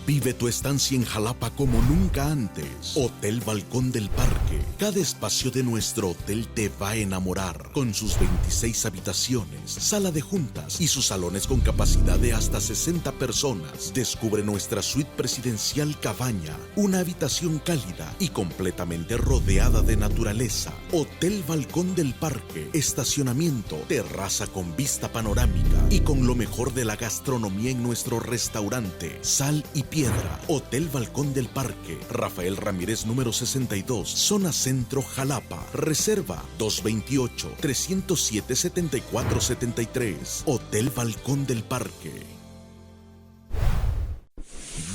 Vive tu estancia en Jalapa como nunca antes. Hotel Balcón del Parque. Cada espacio de nuestro hotel te va a enamorar. Con sus 26 habitaciones, sala de juntas y sus salones con capacidad de hasta 60 personas. Descubre nuestra suite presidencial Cabaña. Una habitación cálida y completamente rodeada de naturaleza. Hotel Balcón del Parque. Estacionamiento, terraza con vista panorámica y con lo mejor de la gastronomía en nuestro restaurante Sal y Piedra. Hotel Balcón del Parque. Rafael Ramírez número 62, zona centro, Jalapa. Reserva 228-307-7473. Hotel Balcón del Parque.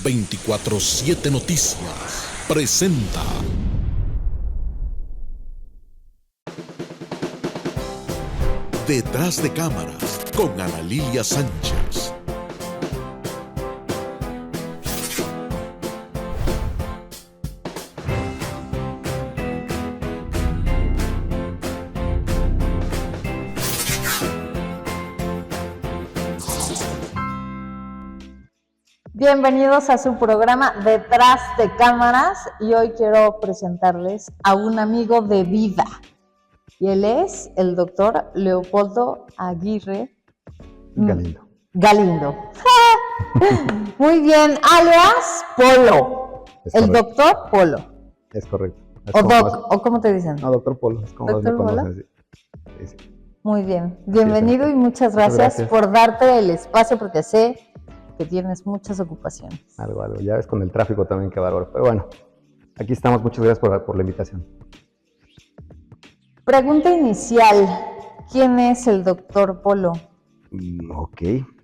24/7 Noticias presenta Detrás de cámaras con Ana Lilia Sánchez. Bienvenidos a su programa Detrás de Cámaras y hoy quiero presentarles a un amigo de vida y él es el doctor Leopoldo Aguirre Galindo. Muy bien, alias Polo, el doctor Polo. Es correcto. ¿O cómo te dicen? No, doctor Polo, es como ¿Doctor me conocen. Sí. Muy bien, bienvenido y muchas gracias por darte el espacio porque sé que tienes muchas ocupaciones. Algo. Ya ves con el tráfico también, qué bárbaro. Pero bueno, aquí estamos. Muchas gracias por la invitación. Pregunta inicial. ¿Quién es el doctor Polo? Ok.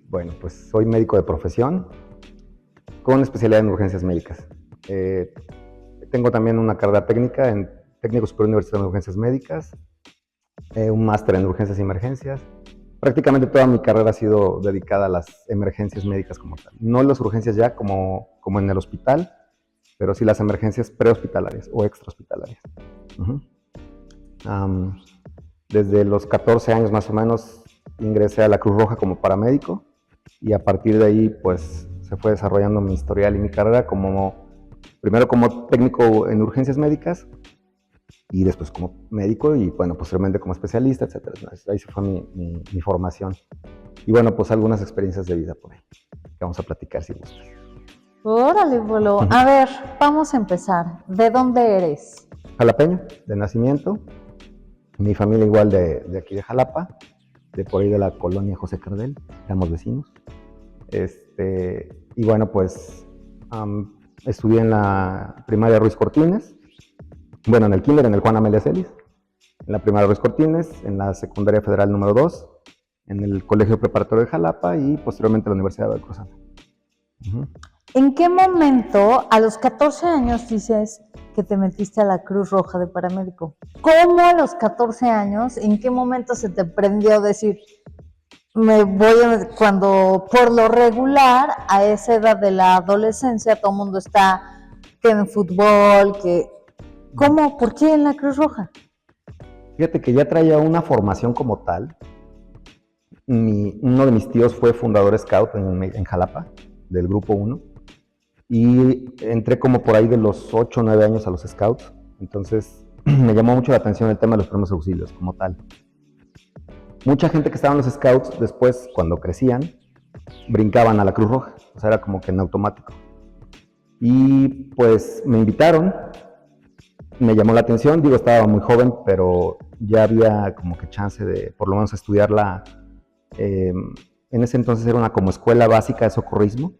Bueno, pues soy médico de profesión con especialidad en urgencias médicas. Tengo también una carrera técnica en técnico superior universitario en urgencias médicas, un máster en urgencias y emergencias. Prácticamente toda mi carrera ha sido dedicada a las emergencias médicas como tal. No las urgencias ya como en el hospital, pero sí las emergencias prehospitalarias o extrahospitalarias. Desde los 14 años más o menos ingresé a la Cruz Roja como paramédico y a partir de ahí pues se fue desarrollando mi historial y mi carrera primero como técnico en urgencias médicas y después como médico y bueno, posteriormente como especialista, etcétera. Ahí se fue mi formación. Y bueno, pues algunas experiencias de vida por ahí, que vamos a platicar si gustas. Órale, Polo. A ver, vamos a empezar. ¿De dónde eres? Jalapeño, de nacimiento. Mi familia igual de aquí de Jalapa, de por ahí de la colonia José Cardel, éramos vecinos. Y bueno, pues estudié en la primaria Ruiz Cortines. Bueno, en el kinder, en el Juan Amelia Celis, en la primaria Ruiz Cortines, en la secundaria federal número 2, en el colegio preparatorio de Jalapa y posteriormente en la Universidad de Veracruzana. ¿En qué momento, a los 14 años, dices que te metiste a la Cruz Roja de paramédico? ¿Cómo a los 14 años, en qué momento se te prendió decir, cuando por lo regular, a esa edad de la adolescencia, todo el mundo está que en fútbol, que... ¿Cómo? ¿Por qué en la Cruz Roja? Fíjate que ya traía una formación como tal. Uno de mis tíos fue fundador scout en Jalapa, del grupo 1. Y entré como por ahí de los 8 o 9 años a los scouts. Entonces me llamó mucho la atención el tema de los primeros auxilios como tal. Mucha gente que estaba en los scouts después, cuando crecían, brincaban a la Cruz Roja. O sea, era como que en automático. Y pues me invitaron. Me llamó la atención, estaba muy joven, pero ya había como que chance de por lo menos estudiarla. En ese entonces era una como escuela básica de socorrismo.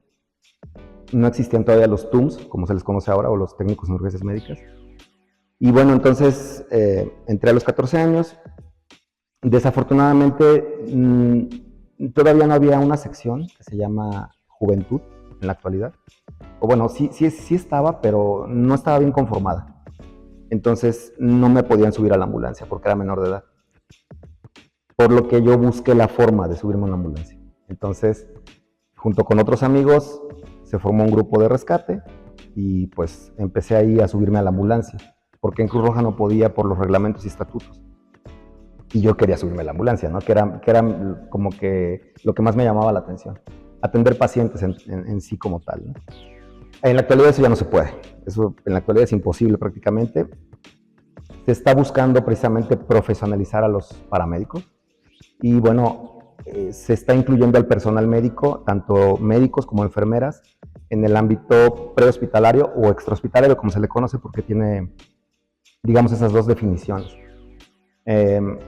No existían todavía los TUMS, como se les conoce ahora, o los técnicos en urgencias médicas. Y bueno, entonces entré a los 14 años. Desafortunadamente, todavía no había una sección que se llama Juventud en la actualidad. O bueno, sí estaba, pero no estaba bien conformada. Entonces no me podían subir a la ambulancia porque era menor de edad. Por lo que yo busqué la forma de subirme a una ambulancia. Entonces, junto con otros amigos, se formó un grupo de rescate y pues empecé ahí a subirme a la ambulancia, porque en Cruz Roja no podía por los reglamentos y estatutos. Y yo quería subirme a la ambulancia, ¿no? Que era como que lo que más me llamaba la atención. Atender pacientes en sí como tal, ¿no? En la actualidad eso ya no se puede. Eso en la actualidad es imposible prácticamente. Se está buscando precisamente profesionalizar a los paramédicos y bueno, se está incluyendo al personal médico, tanto médicos como enfermeras, en el ámbito prehospitalario o extrahospitalario, como se le conoce, porque tiene, digamos, esas dos definiciones. En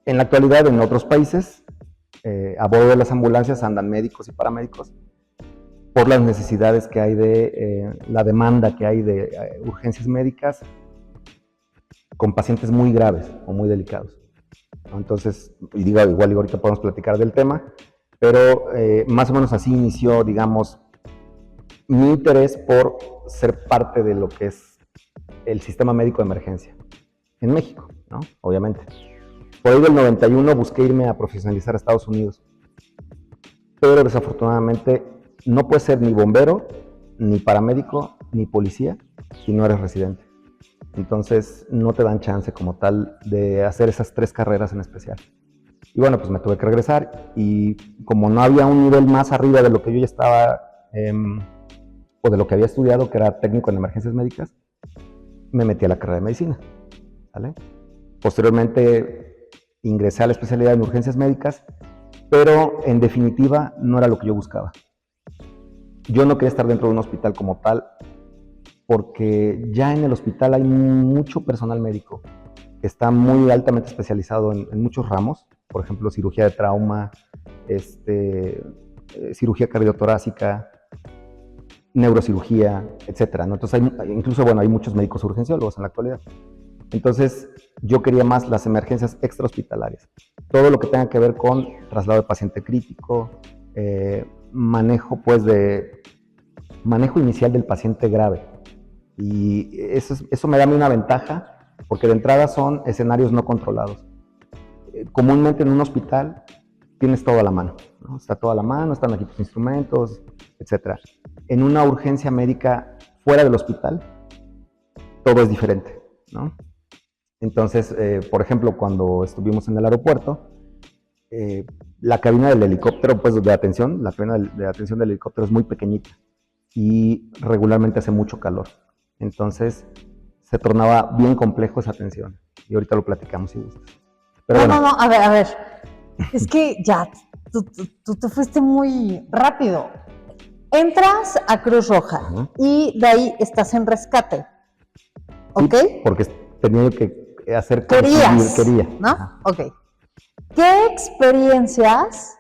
la actualidad, en otros países, a bordo de las ambulancias andan médicos y paramédicos por las necesidades que hay de la demanda que hay de urgencias médicas con pacientes muy graves o muy delicados. Entonces, y digo, igual ahorita podemos platicar del tema, pero más o menos así inició, digamos, mi interés por ser parte de lo que es el sistema médico de emergencia en México, ¿no? Obviamente. Por ahí del 91 busqué irme a profesionalizar a Estados Unidos, pero desafortunadamente no puedes ser ni bombero, ni paramédico, ni policía si no eres residente. Entonces no te dan chance como tal de hacer esas 3 carreras en especial. Y bueno, pues me tuve que regresar y como no había un nivel más arriba de lo que yo ya estaba o de lo que había estudiado, que era técnico en emergencias médicas, me metí a la carrera de medicina, ¿vale? Posteriormente ingresé a la especialidad en urgencias médicas, pero en definitiva no era lo que yo buscaba. Yo no quería estar dentro de un hospital como tal, porque ya en el hospital hay mucho personal médico que está muy altamente especializado en muchos ramos, por ejemplo, cirugía de trauma, cirugía cardiotorácica, neurocirugía, etcétera, ¿no? Entonces, incluso, bueno, hay muchos médicos urgenciólogos en la actualidad. Entonces, yo quería más las emergencias extrahospitalarias. Todo lo que tenga que ver con traslado de paciente crítico, manejo inicial del paciente grave. Y eso me da a mí una ventaja, porque de entrada son escenarios no controlados. Comúnmente en un hospital tienes todo a la mano, ¿no? Está todo a la mano, están aquí tus instrumentos, etc. En una urgencia médica fuera del hospital, todo es diferente, ¿no? Entonces, por ejemplo, cuando estuvimos en el aeropuerto, la cabina del helicóptero, pues de atención, la cabina de atención del helicóptero es muy pequeñita y regularmente hace mucho calor. Entonces, se tornaba bien complejo esa atención. Y ahorita lo platicamos si gustas. Pero no, a ver. Es que ya, tú te fuiste muy rápido. Entras a Cruz Roja y de ahí estás en rescate. ¿Ok? Sí, porque tenía que hacer... Quería, ¿no? Ajá. Ok. ¿Qué experiencias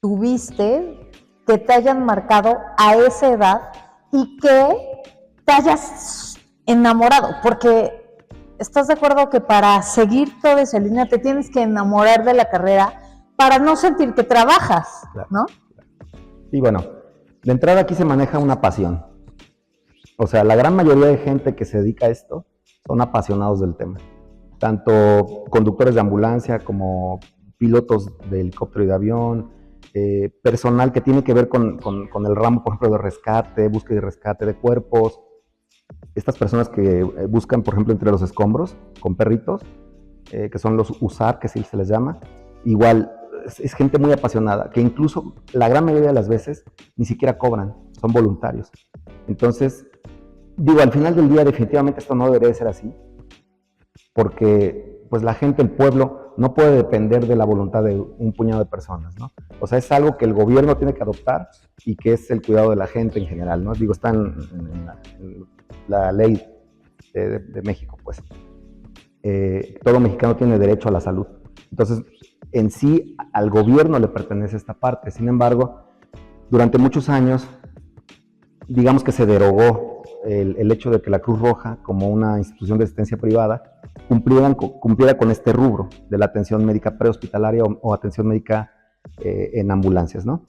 tuviste que te hayan marcado a esa edad y que te hayas enamorado? Porque ¿estás de acuerdo que para seguir toda esa línea te tienes que enamorar de la carrera para no sentir que trabajas, claro, ¿no? Y bueno, de entrada aquí se maneja una pasión. O sea, la gran mayoría de gente que se dedica a esto son apasionados del tema. Tanto conductores de ambulancia como pilotos de helicóptero y de avión, personal que tiene que ver con el ramo, por ejemplo, de rescate, búsqueda y rescate de cuerpos. Estas personas que buscan, por ejemplo, entre los escombros con perritos, que son los USAR, que sí se les llama. Igual, es gente muy apasionada, que incluso la gran mayoría de las veces ni siquiera cobran, son voluntarios. Entonces, digo, al final del día definitivamente esto no debería de ser así, porque pues la gente, el pueblo, no puede depender de la voluntad de un puñado de personas, ¿no? O sea, es algo que el gobierno tiene que adoptar y que es el cuidado de la gente en general, ¿no? Digo, está en la ley de México, pues. Todo mexicano tiene derecho a la salud. Entonces, en sí, al gobierno le pertenece esta parte. Sin embargo, durante muchos años, digamos que se derogó el hecho de que la Cruz Roja, como una institución de asistencia privada, cumpliera con este rubro de la atención médica prehospitalaria o atención médica en ambulancias, ¿no?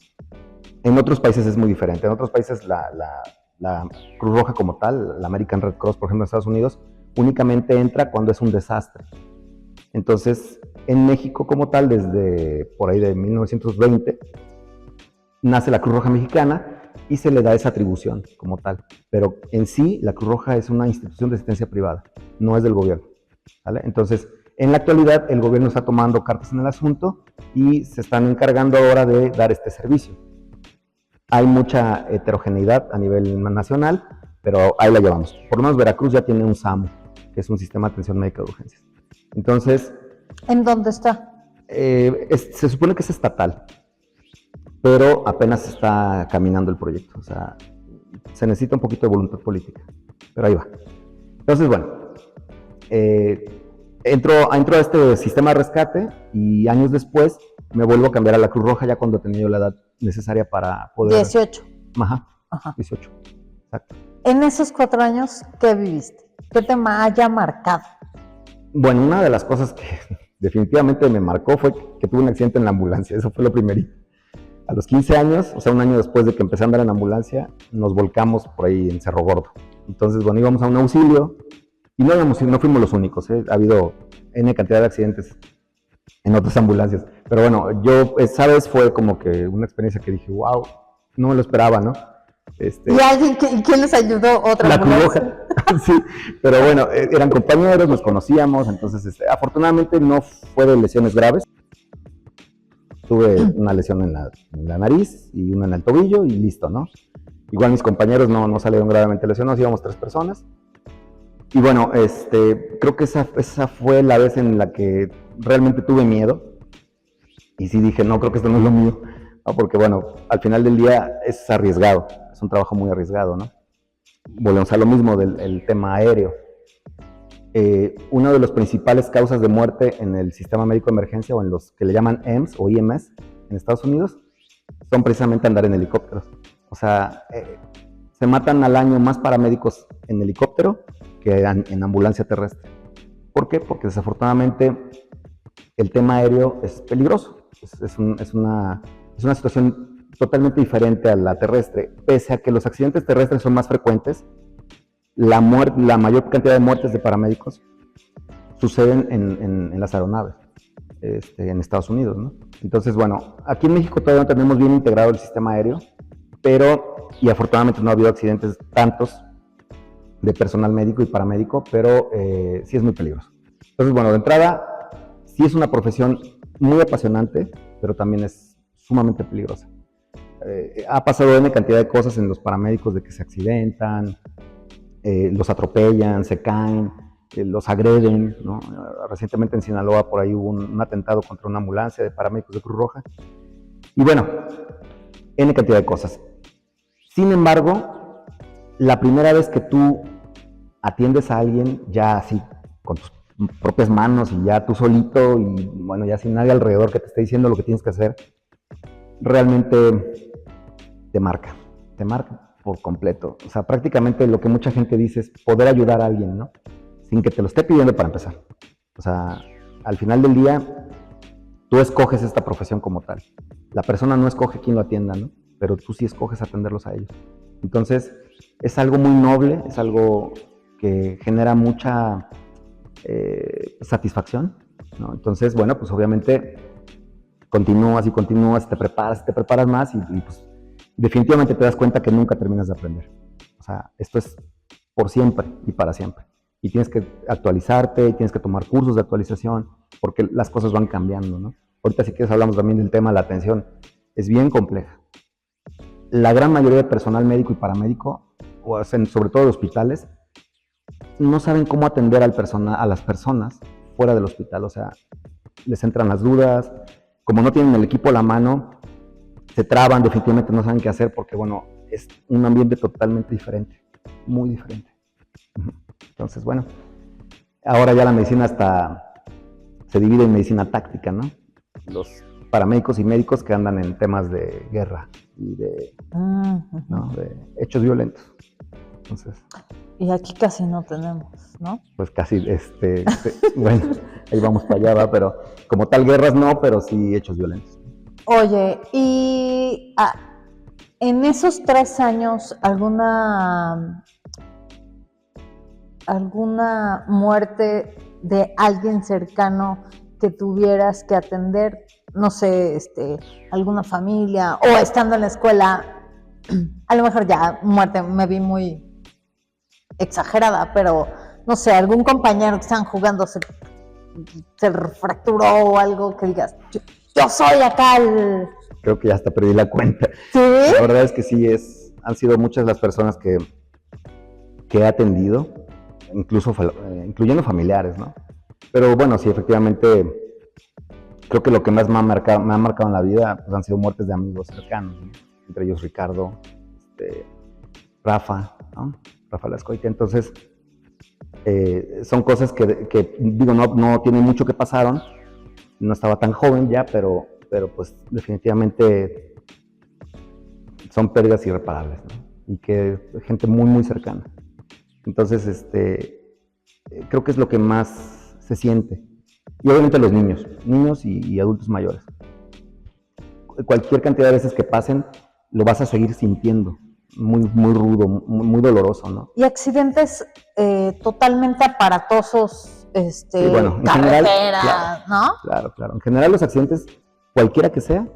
En otros países es muy diferente. En otros países la Cruz Roja como tal, la American Red Cross, por ejemplo, en Estados Unidos, únicamente entra cuando es un desastre. Entonces, en México como tal, desde por ahí de 1920, nace la Cruz Roja Mexicana y se le da esa atribución como tal. Pero en sí, la Cruz Roja es una institución de asistencia privada, no es del gobierno, ¿vale? Entonces, en la actualidad, el gobierno está tomando cartas en el asunto y se están encargando ahora de dar este servicio. Hay mucha heterogeneidad a nivel nacional, pero ahí la llevamos. Por lo menos Veracruz ya tiene un SAMU, que es un sistema de atención médica de urgencias. Entonces... ¿En dónde está? Se supone que es estatal, pero apenas está caminando el proyecto. O sea, se necesita un poquito de voluntad política, pero ahí va. Entonces, bueno, entro a este sistema de rescate y años después me vuelvo a cambiar a la Cruz Roja ya cuando tenía yo la edad necesaria para poder... 18. Ajá. 18, exacto. En esos 4 años, ¿qué viviste? ¿Qué te haya marcado? Bueno, una de las cosas que definitivamente me marcó fue que tuve un accidente en la ambulancia. Eso fue lo primerito. A los 15 años, o sea, un año después de que empecé a andar en ambulancia, nos volcamos por ahí en Cerro Gordo. Entonces, bueno, íbamos a un auxilio y no fuimos los únicos, ¿eh? Ha habido N cantidad de accidentes en otras ambulancias. Pero bueno, yo esa vez fue como que una experiencia que dije, wow, no me lo esperaba, ¿no? ¿Y alguien quién les ayudó? ¿Otra ambulancia? La Cruz Roja. Sí, pero bueno, eran compañeros, nos conocíamos, entonces afortunadamente no fue de lesiones graves. Tuve una lesión en la nariz y una en el tobillo y listo, ¿no? Igual mis compañeros no salieron gravemente lesionados, íbamos 3 personas. Y bueno, creo que esa fue la vez en la que realmente tuve miedo. Y sí dije, no, creo que esto no es lo mío. ¿No? Porque bueno, al final del día es arriesgado, es un trabajo muy arriesgado, ¿no? Volvemos a lo mismo del tema aéreo. Una de las principales causas de muerte en el sistema médico de emergencia o en los que le llaman EMS o IMS en Estados Unidos son precisamente andar en helicópteros. O sea, se matan al año más paramédicos en helicóptero que en ambulancia terrestre. ¿Por qué? Porque desafortunadamente el tema aéreo es peligroso. Es una situación totalmente diferente a la terrestre. Pese a que los accidentes terrestres son más frecuentes, la mayor cantidad de muertes de paramédicos suceden en las aeronaves, en Estados Unidos, ¿no? Entonces, bueno, aquí en México todavía no tenemos bien integrado el sistema aéreo, y afortunadamente no ha habido accidentes tantos de personal médico y paramédico, pero sí es muy peligroso. Entonces, bueno, de entrada, sí es una profesión muy apasionante, pero también es sumamente peligrosa. Ha pasado N cantidad de cosas en los paramédicos de que se accidentan, los atropellan, se caen, los agreden, ¿no? Recientemente en Sinaloa por ahí hubo un atentado contra una ambulancia de paramédicos de Cruz Roja. Y bueno, N cantidad de cosas. Sin embargo, la primera vez que tú atiendes a alguien ya así, con tus propias manos y ya tú solito y bueno, ya sin nadie alrededor que te esté diciendo lo que tienes que hacer, realmente te marca por completo. O sea, prácticamente lo que mucha gente dice es poder ayudar a alguien, ¿no? Sin que te lo esté pidiendo para empezar. O sea, al final del día, tú escoges esta profesión como tal. La persona no escoge quién lo atienda, ¿no? Pero tú sí escoges atenderlos a ellos. Entonces, es algo muy noble, es algo que genera mucha satisfacción, ¿no? Entonces, bueno, pues obviamente continúas, te preparas más y pues definitivamente te das cuenta que nunca terminas de aprender. O sea, esto es por siempre y para siempre. Y tienes que actualizarte, tienes que tomar cursos de actualización, porque las cosas van cambiando, ¿no? Ahorita si quieres hablamos también del tema de la atención. Es bien compleja. La gran mayoría de personal médico y paramédico, o sea, sobre todo de hospitales, no saben cómo atender a las personas fuera del hospital. O sea, les entran las dudas, como no tienen el equipo a la mano, se traban, definitivamente no saben qué hacer porque, bueno, es un ambiente totalmente diferente, muy diferente. Entonces, bueno, ahora ya la medicina se divide en medicina táctica, ¿no? Los paramédicos y médicos que andan en temas de guerra y ¿no? de hechos violentos. Entonces, y aquí casi no tenemos, ¿no? Pues casi, bueno, ahí vamos para allá, ¿va? Pero como tal guerras no, pero sí hechos violentos. Oye, y en esos 3 años, ¿alguna muerte de alguien cercano que tuvieras que atender? No sé, alguna familia, o estando en la escuela, a lo mejor ya muerte me vi muy exagerada, pero no sé, algún compañero que estaban jugando se fracturó o algo que digas, yo soy acá creo que ya hasta perdí la cuenta. ¿Sí? La verdad es que sí, han sido muchas las personas que he atendido, incluso incluyendo familiares, ¿no? Pero bueno, sí, efectivamente, creo que lo que más me ha marcado en la vida pues, han sido muertes de amigos cercanos, ¿no? Entre ellos Ricardo, Rafa, ¿no? Rafa Lascoite. Entonces, son cosas que digo, no tiene mucho que pasaron, no estaba tan joven ya, pero pues definitivamente son pérdidas irreparables, ¿no? Y que gente muy, muy cercana. Entonces, creo que es lo que más se siente. Y obviamente los niños y adultos mayores. Cualquier cantidad de veces que pasen, lo vas a seguir sintiendo. Muy, muy rudo, muy doloroso, ¿no? Y accidentes totalmente aparatosos, Sí, bueno, en carretera, general, claro, ¿no? Claro. En general los accidentes, cualquiera que sea,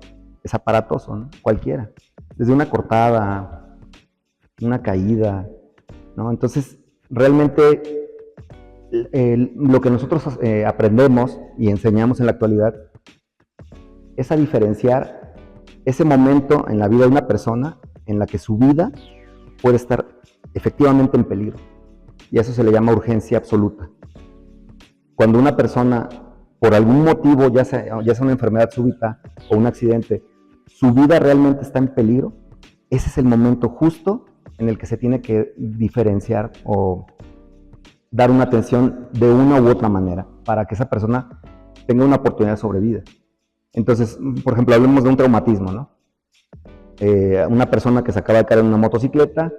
es aparatoso, ¿no? Cualquiera. Desde una cortada, una caída, ¿no? Entonces, realmente lo que nosotros aprendemos y enseñamos en la actualidad es a diferenciar ese momento en la vida de una persona en la que su vida puede estar efectivamente en peligro. Y a eso se le llama urgencia absoluta. Cuando una persona, por algún motivo, ya sea una enfermedad súbita o un accidente, su vida realmente está en peligro, ese es el momento justo en el que se tiene que diferenciar o dar una atención de una u otra manera para que esa persona tenga una oportunidad de sobrevida. Entonces, por ejemplo, hablemos de un traumatismo, ¿no? Una persona que se acaba de caer en una motocicleta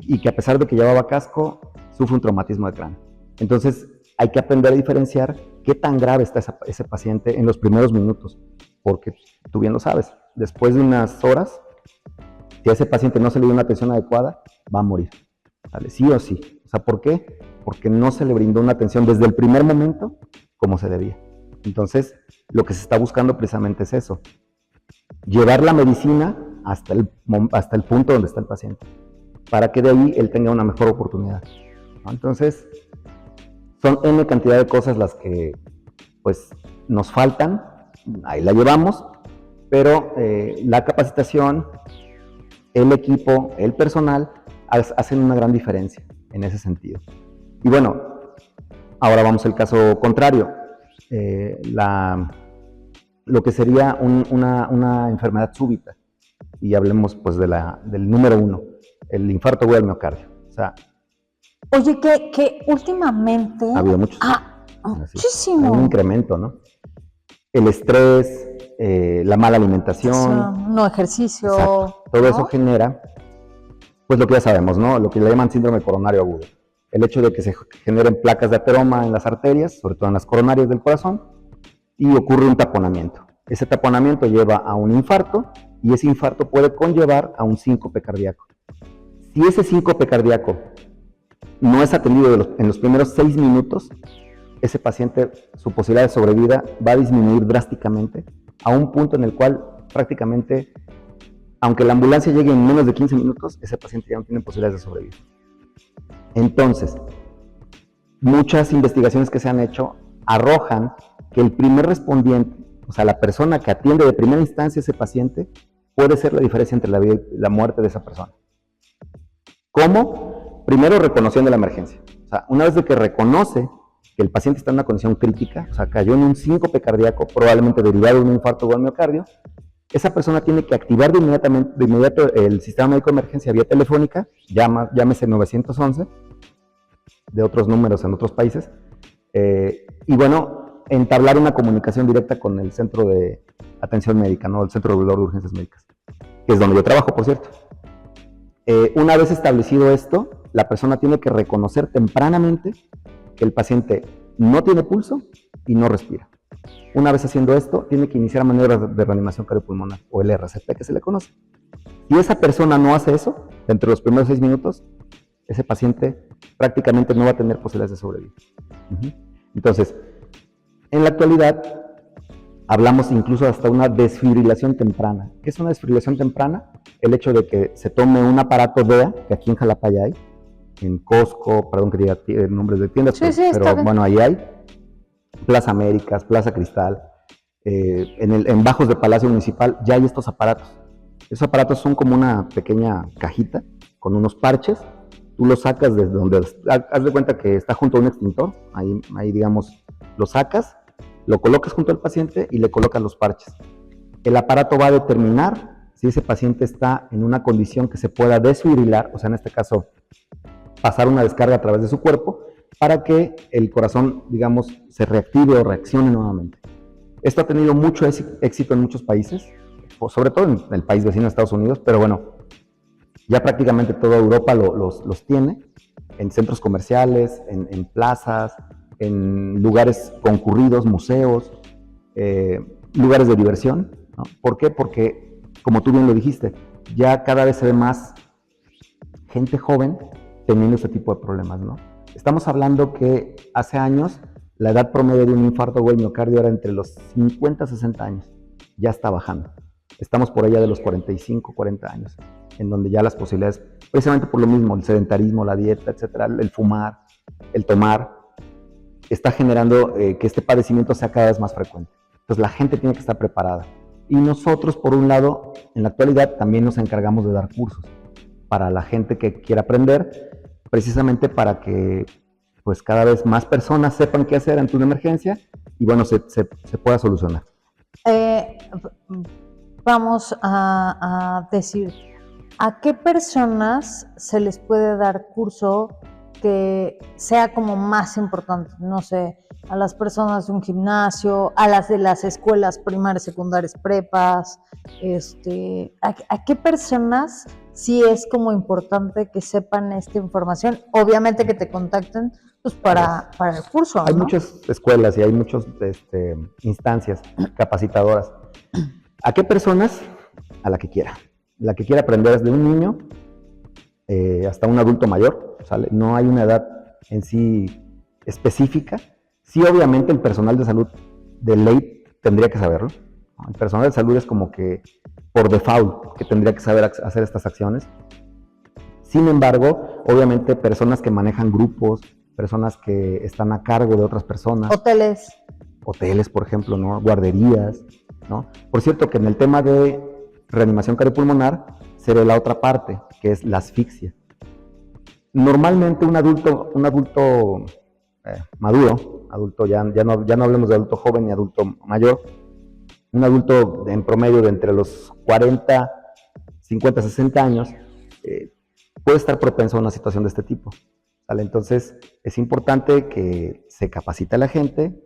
y que a pesar de que llevaba casco, sufre un traumatismo de cráneo. Entonces, hay que aprender a diferenciar qué tan grave está ese paciente en los primeros minutos, porque tú bien lo sabes, después de unas horas, si a ese paciente no se le dio una atención adecuada, va a morir, ¿vale? Sí o sí. O sea, ¿por qué? Porque no se le brindó una atención desde el primer momento como se debía. Entonces, lo que se está buscando precisamente es eso, llevar la medicina hasta el punto donde está el paciente, para que de ahí él tenga una mejor oportunidad, ¿no? Entonces, son N cantidad de cosas las que pues nos faltan, ahí la llevamos, pero la capacitación, el equipo, el personal, hacen una gran diferencia en ese sentido. Y bueno, ahora vamos al caso contrario, lo que sería una enfermedad súbita, y hablemos pues del número 1, el infarto agudo del miocardio. O sea, oye, que últimamente ha habido muchos. Muchísimo. Hay un incremento, ¿no? El estrés, la mala alimentación. No ejercicio. Exacto. Todo eso genera, pues lo que ya sabemos, ¿no? Lo que le llaman síndrome coronario agudo. El hecho de que se generen placas de ateroma en las arterias, sobre todo en las coronarias del corazón, y ocurre un taponamiento. Ese taponamiento lleva a un infarto, y ese infarto puede conllevar a un síncope cardíaco. Si ese síncope cardíaco no es atendido en los primeros 6 minutos, ese paciente, su posibilidad de sobrevida va a disminuir drásticamente a un punto en el cual prácticamente, aunque la ambulancia llegue en menos de 15 minutos, ese paciente ya no tiene posibilidades de sobrevivir. Entonces, muchas investigaciones que se han hecho arrojan que el primer respondiente, o sea, la persona que atiende de primera instancia a ese paciente, puede ser la diferencia entre la vida y la muerte de esa persona. ¿Cómo? Primero, reconociendo la emergencia. O sea, una vez de que reconoce que el paciente está en una condición crítica, o sea, cayó en un síncope cardíaco, probablemente derivado de un infarto o al miocardio, esa persona tiene que activar de inmediato el sistema médico de emergencia vía telefónica, llámese 911, de otros números en otros países, y bueno, entablar una comunicación directa con el centro de atención médica, ¿no? El centro regulador de urgencias médicas, que es donde yo trabajo, por cierto. Una vez establecido esto, la persona tiene que reconocer tempranamente que el paciente no tiene pulso y no respira. Una vez haciendo esto, tiene que iniciar maniobras de reanimación cardiopulmonar, o el RCP que se le conoce. Si esa persona no hace eso, dentro de los primeros 6 minutos, ese paciente prácticamente no va a tener posibilidades de sobrevivir. Entonces, en la actualidad, hablamos incluso hasta una desfibrilación temprana. ¿Qué es una desfibrilación temprana? El hecho de que se tome un aparato DEA, que aquí en Jalapa ya hay, en Costco, perdón que diga nombres de tiendas, pero bueno, ahí hay, Plaza Américas, Plaza Cristal, en bajos de Palacio Municipal ya hay estos aparatos. Esos aparatos son como una pequeña cajita con unos parches. Tú lo sacas desde donde, haz de cuenta que está junto a un extintor, ahí digamos, lo sacas, lo colocas junto al paciente y le colocas los parches. El aparato va a determinar si ese paciente está en una condición que se pueda desfibrilar, o sea, en este caso, pasar una descarga a través de su cuerpo para que el corazón, digamos, se reactive o reaccione nuevamente. Esto ha tenido mucho éxito en muchos países, sobre todo en el país vecino de Estados Unidos, pero bueno, ya prácticamente toda Europa los tiene, en centros comerciales, en plazas, en lugares concurridos, museos, lugares de diversión, ¿no? ¿Por qué? Porque, como tú bien lo dijiste, ya cada vez se ve más gente joven teniendo este tipo de problemas, ¿no? Estamos hablando que hace años la edad promedio de un infarto agudo del miocardio era entre los 50 y 60 años, ya está bajando. Estamos por allá de los 45, 40 años, en donde ya las posibilidades, precisamente por lo mismo, el sedentarismo, la dieta, etcétera, el fumar, el tomar, está generando que este padecimiento sea cada vez más frecuente. Entonces la gente tiene que estar preparada. Y nosotros, por un lado, en la actualidad también nos encargamos de dar cursos para la gente que quiera aprender, precisamente para que pues cada vez más personas sepan qué hacer ante una emergencia y bueno, se pueda solucionar. Vamos a decir, ¿a qué personas se les puede dar curso que sea como más importante? No sé, a las personas de un gimnasio, a las de las escuelas primarias, secundarias, prepas, ¿a qué personas sí es como importante que sepan esta información? Obviamente que te contacten pues para el curso, Hay ¿no? muchas escuelas y hay muchas instancias capacitadoras. ¿A qué personas? A la que quiera. La que quiera aprender desde un niño hasta un adulto mayor, ¿sale? No hay una edad en sí específica. Sí, obviamente el personal de salud de ley tendría que saberlo. El personal de salud es como que por default que tendría que saber hacer estas acciones. Sin embargo, obviamente personas que manejan grupos, personas que están a cargo de otras personas. Hoteles, por ejemplo, ¿no? Guarderías, ¿no? Por cierto, que en el tema de reanimación cardiopulmonar se ve la otra parte, que es la asfixia. Normalmente un adulto maduro, ya no hablemos de adulto joven ni adulto mayor, un adulto en promedio de entre los 40, 50, 60 años, puede estar propenso a una situación de este tipo, ¿vale? Entonces es importante que se capacite a la gente,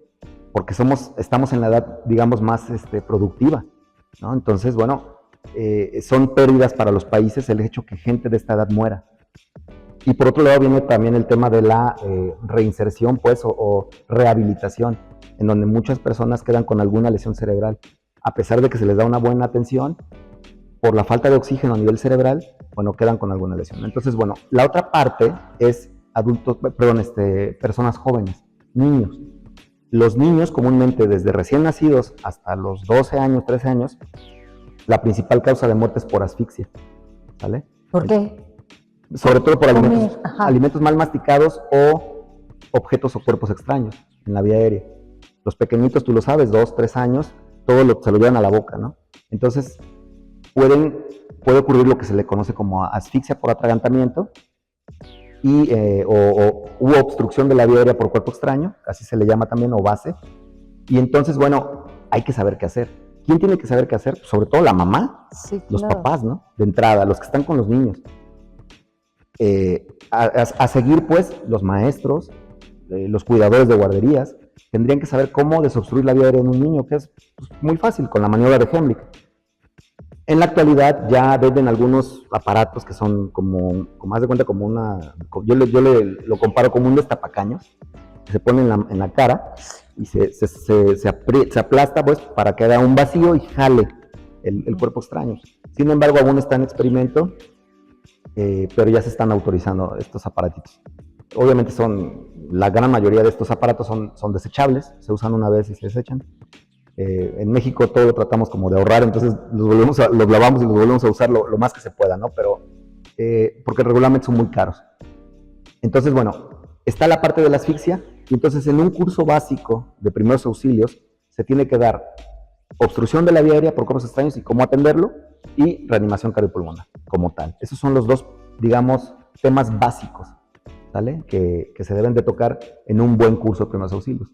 porque estamos en la edad, digamos, más productiva, ¿no? Entonces, bueno, son pérdidas para los países el hecho que gente de esta edad muera. Y por otro lado viene también el tema de la reinserción, pues, o rehabilitación, en donde muchas personas quedan con alguna lesión cerebral. A pesar de que se les da una buena atención, por la falta de oxígeno a nivel cerebral, bueno, quedan con alguna lesión. Entonces, bueno, la otra parte es personas jóvenes, niños. Los niños comúnmente desde recién nacidos hasta los 12 años, 13 años, la principal causa de muerte es por asfixia, ¿vale? ¿Por qué? Sobre todo por alimentos mal masticados o objetos o cuerpos extraños en la vía aérea. Los pequeñitos, tú lo sabes, 2, 3 años, todo se lo llevan a la boca, ¿no? Entonces, puede ocurrir lo que se le conoce como asfixia por atragantamiento u obstrucción de la vía aérea por cuerpo extraño, así se le llama también, o base. Y entonces, bueno, hay que saber qué hacer. ¿Quién tiene que saber qué hacer? Sobre todo la mamá, sí, claro. Los papás, ¿no? De entrada, los que están con los niños. A seguir, pues, los maestros, los cuidadores de guarderías, tendrían que saber cómo desobstruir la vía aérea en un niño, que es pues, muy fácil, con la maniobra de Heimlich. En la actualidad ya venden algunos aparatos que son como haz de cuenta, como yo lo comparo como un destapacaños, que se pone en la cara y se aplasta, pues, para que haga un vacío y jale el cuerpo extraño. Sin embargo, aún está en experimento, pero ya se están autorizando estos aparatitos. Obviamente la gran mayoría de estos aparatos son desechables, se usan una vez y se desechan. En México todo lo tratamos como de ahorrar, entonces los lavamos y los volvemos a usar lo más que se pueda, ¿no? Pero porque regularmente son muy caros. Entonces, bueno, está la parte de la asfixia, y entonces en un curso básico de primeros auxilios se tiene que dar obstrucción de la vía aérea por cuerpos extraños y cómo atenderlo, y reanimación cardiopulmonar como tal. Esos son los dos, digamos, temas básicos, ¿sale? Que se deben de tocar en un buen curso de primeros auxilios,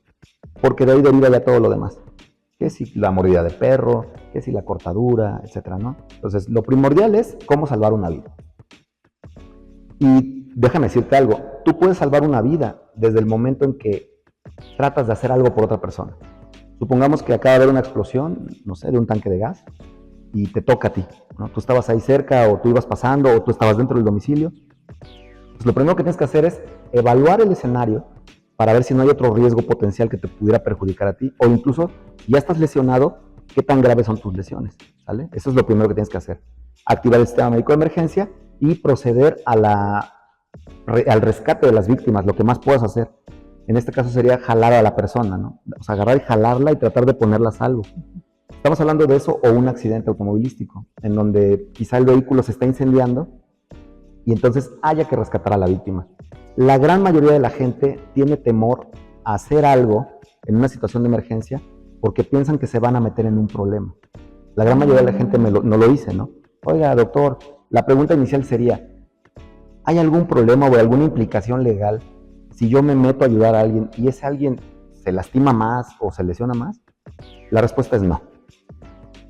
porque de ahí deriva ya todo lo demás. Que si la mordida de perro, que si la cortadura, etcétera, ¿no? Entonces, lo primordial es cómo salvar una vida. Y déjame decirte algo, tú puedes salvar una vida desde el momento en que tratas de hacer algo por otra persona. Supongamos que acaba de haber una explosión, no sé, de un tanque de gas, y te toca a ti, ¿no? Tú estabas ahí cerca, o tú ibas pasando, o tú estabas dentro del domicilio. Pues lo primero que tienes que hacer es evaluar el escenario para ver si no hay otro riesgo potencial que te pudiera perjudicar a ti, o incluso, si ya estás lesionado, qué tan graves son tus lesiones, ¿sale? Eso es lo primero que tienes que hacer. Activar el sistema médico de emergencia y proceder al rescate de las víctimas, lo que más puedas hacer. En este caso sería jalar a la persona, ¿no? O sea, agarrar y jalarla y tratar de ponerla a salvo. Estamos hablando de eso, o un accidente automovilístico, en donde quizá el vehículo se está incendiando y entonces haya que rescatar a la víctima. La gran mayoría de la gente tiene temor a hacer algo en una situación de emergencia porque piensan que se van a meter en un problema. La gran mayoría de la gente no lo dice, ¿no? Oiga, doctor, la pregunta inicial sería, ¿hay algún problema o alguna implicación legal si yo me meto a ayudar a alguien y ese alguien se lastima más o se lesiona más? La respuesta es no.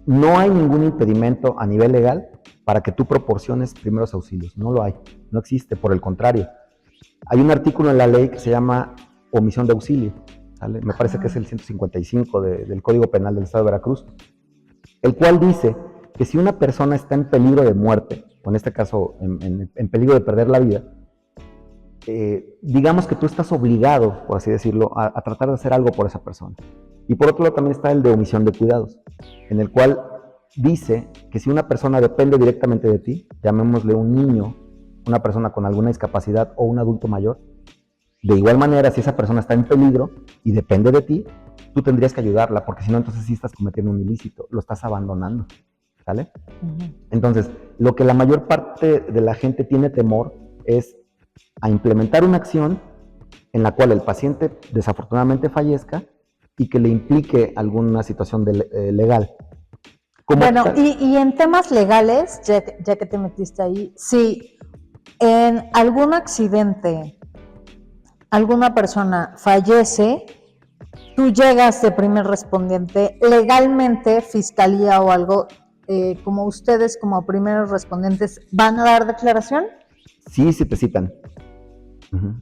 No hay ningún impedimento a nivel legal para que tú proporciones primeros auxilios. No lo hay, no existe, por el contrario. Hay un artículo en la ley que se llama omisión de auxilio, ¿sale? Me parece que es el 155 del Código Penal del Estado de Veracruz, el cual dice que si una persona está en peligro de muerte, o en este caso en peligro de perder la vida, digamos que tú estás obligado, por así decirlo, a tratar de hacer algo por esa persona. Y por otro lado también está el de omisión de cuidados, en el cual dice que si una persona depende directamente de ti, llamémosle un niño, una persona con alguna discapacidad o un adulto mayor, de igual manera, si esa persona está en peligro y depende de ti, tú tendrías que ayudarla, porque si no, entonces sí estás cometiendo un ilícito, lo estás abandonando, ¿sale? Entonces, lo que la mayor parte de la gente tiene temor es a implementar una acción en la cual el paciente desafortunadamente fallezca y que le implique alguna situación legal. Bueno, y en temas legales, ya que te metiste ahí, si en algún accidente alguna persona fallece, tú llegas de primer respondiente, legalmente, fiscalía o algo, como ustedes como primeros respondientes, ¿van a dar declaración? Sí, sí te citan.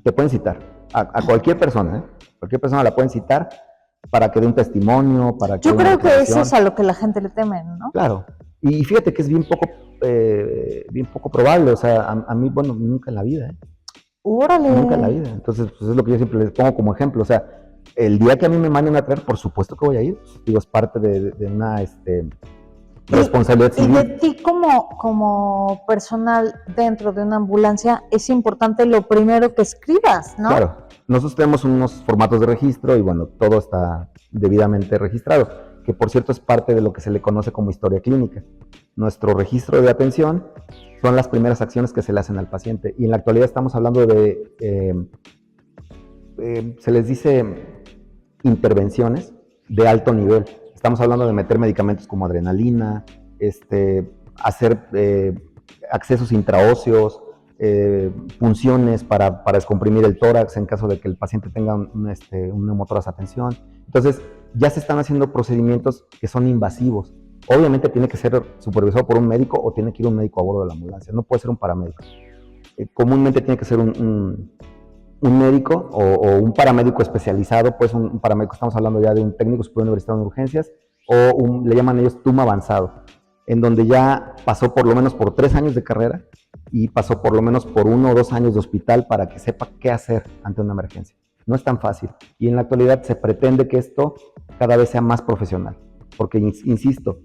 Te pueden citar. A cualquier persona, ¿eh? Cualquier persona la pueden citar para que dé un testimonio, para que yo creo que eso es a lo que la gente le teme, ¿no? Claro. Y fíjate que es bien poco probable. O sea, a mí, bueno, nunca en la vida, ¿eh? ¡Órale! Nunca en la vida. Entonces, pues es lo que yo siempre les pongo como ejemplo. O sea, el día que a mí me manden a traer, por supuesto que voy a ir. Pues, digo, es parte de una responsabilidad civil. Y de ti como personal dentro de una ambulancia, es importante lo primero que escribas, ¿no? Claro. Nosotros tenemos unos formatos de registro y bueno, todo está debidamente registrado, que por cierto es parte de lo que se le conoce como historia clínica. Nuestro registro de atención son las primeras acciones que se le hacen al paciente y en la actualidad estamos hablando de, se les dice intervenciones de alto nivel. Estamos hablando de meter medicamentos como adrenalina, hacer accesos intraóseos, punciones para descomprimir el tórax en caso de que el paciente tenga un neumotórax a tensión. Entonces, ya se están haciendo procedimientos que son invasivos. Obviamente tiene que ser supervisado por un médico o tiene que ir un médico a bordo de la ambulancia, no puede ser un paramédico. Comúnmente tiene que ser un médico o un paramédico especializado, pues un paramédico, estamos hablando ya de un técnico superior universitario en urgencias, o le llaman ellos TUM avanzado, en donde ya pasó por lo menos por 3 años de carrera y pasó por lo menos por 1 o 2 años de hospital para que sepa qué hacer ante una emergencia. No es tan fácil y en la actualidad se pretende que esto cada vez sea más profesional, porque insisto,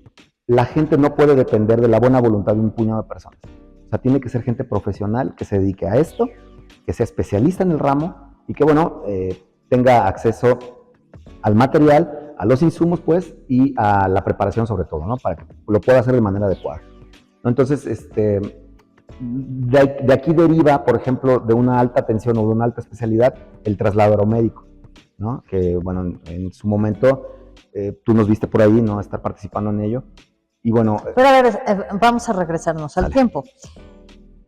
la gente no puede depender de la buena voluntad de un puñado de personas. O sea, tiene que ser gente profesional que se dedique a esto, que sea especialista en el ramo y que, bueno, tenga acceso al material, a los insumos, pues, y a la preparación sobre todo, ¿no? Para que lo pueda hacer de manera adecuada. Entonces, de aquí deriva, por ejemplo, de una alta tensión o de una alta especialidad, el traslado aeromédico, ¿no? Que, bueno, en su momento Tú nos viste por ahí, ¿no? Estar participando en ello. Y bueno... Pero a ver, vamos a regresarnos al tiempo.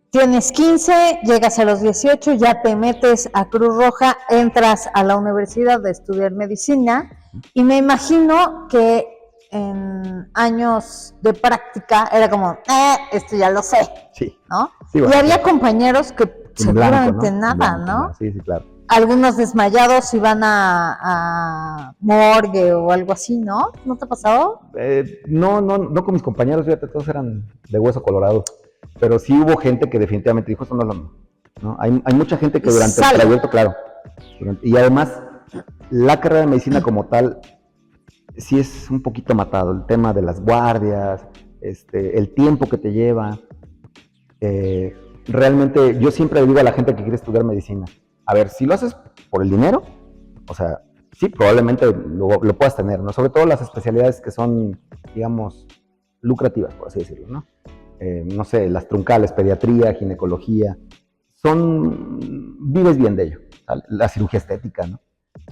Tienes 15, llegas a los 18, ya te metes a Cruz Roja, entras a la universidad a estudiar medicina y me imagino que en años de práctica era como, esto ya lo sé, sí. ¿no? Sí, bueno, y había compañeros que seguramente blanco, ¿no? nada, Blanco, ¿no? Sí, claro. Algunos desmayados iban a morgue o algo así, ¿no? ¿No te ha pasado? No con mis compañeros, fíjate, todos eran de hueso colorado. Pero sí hubo gente que definitivamente dijo, esto no es lo mismo, ¿no? Hay mucha gente que durante el trayecto, claro. Y además, la carrera de medicina como tal, sí es un poquito matado. El tema de las guardias, el tiempo que te lleva. Realmente, yo siempre le digo a la gente que quiere estudiar medicina, a ver, si lo haces por el dinero, o sea, sí, probablemente lo puedas tener, ¿no? Sobre todo las especialidades que son, digamos, lucrativas, por así decirlo, ¿no? No sé, las truncales, pediatría, ginecología, vives bien de ello, ¿sale? La cirugía estética, ¿no?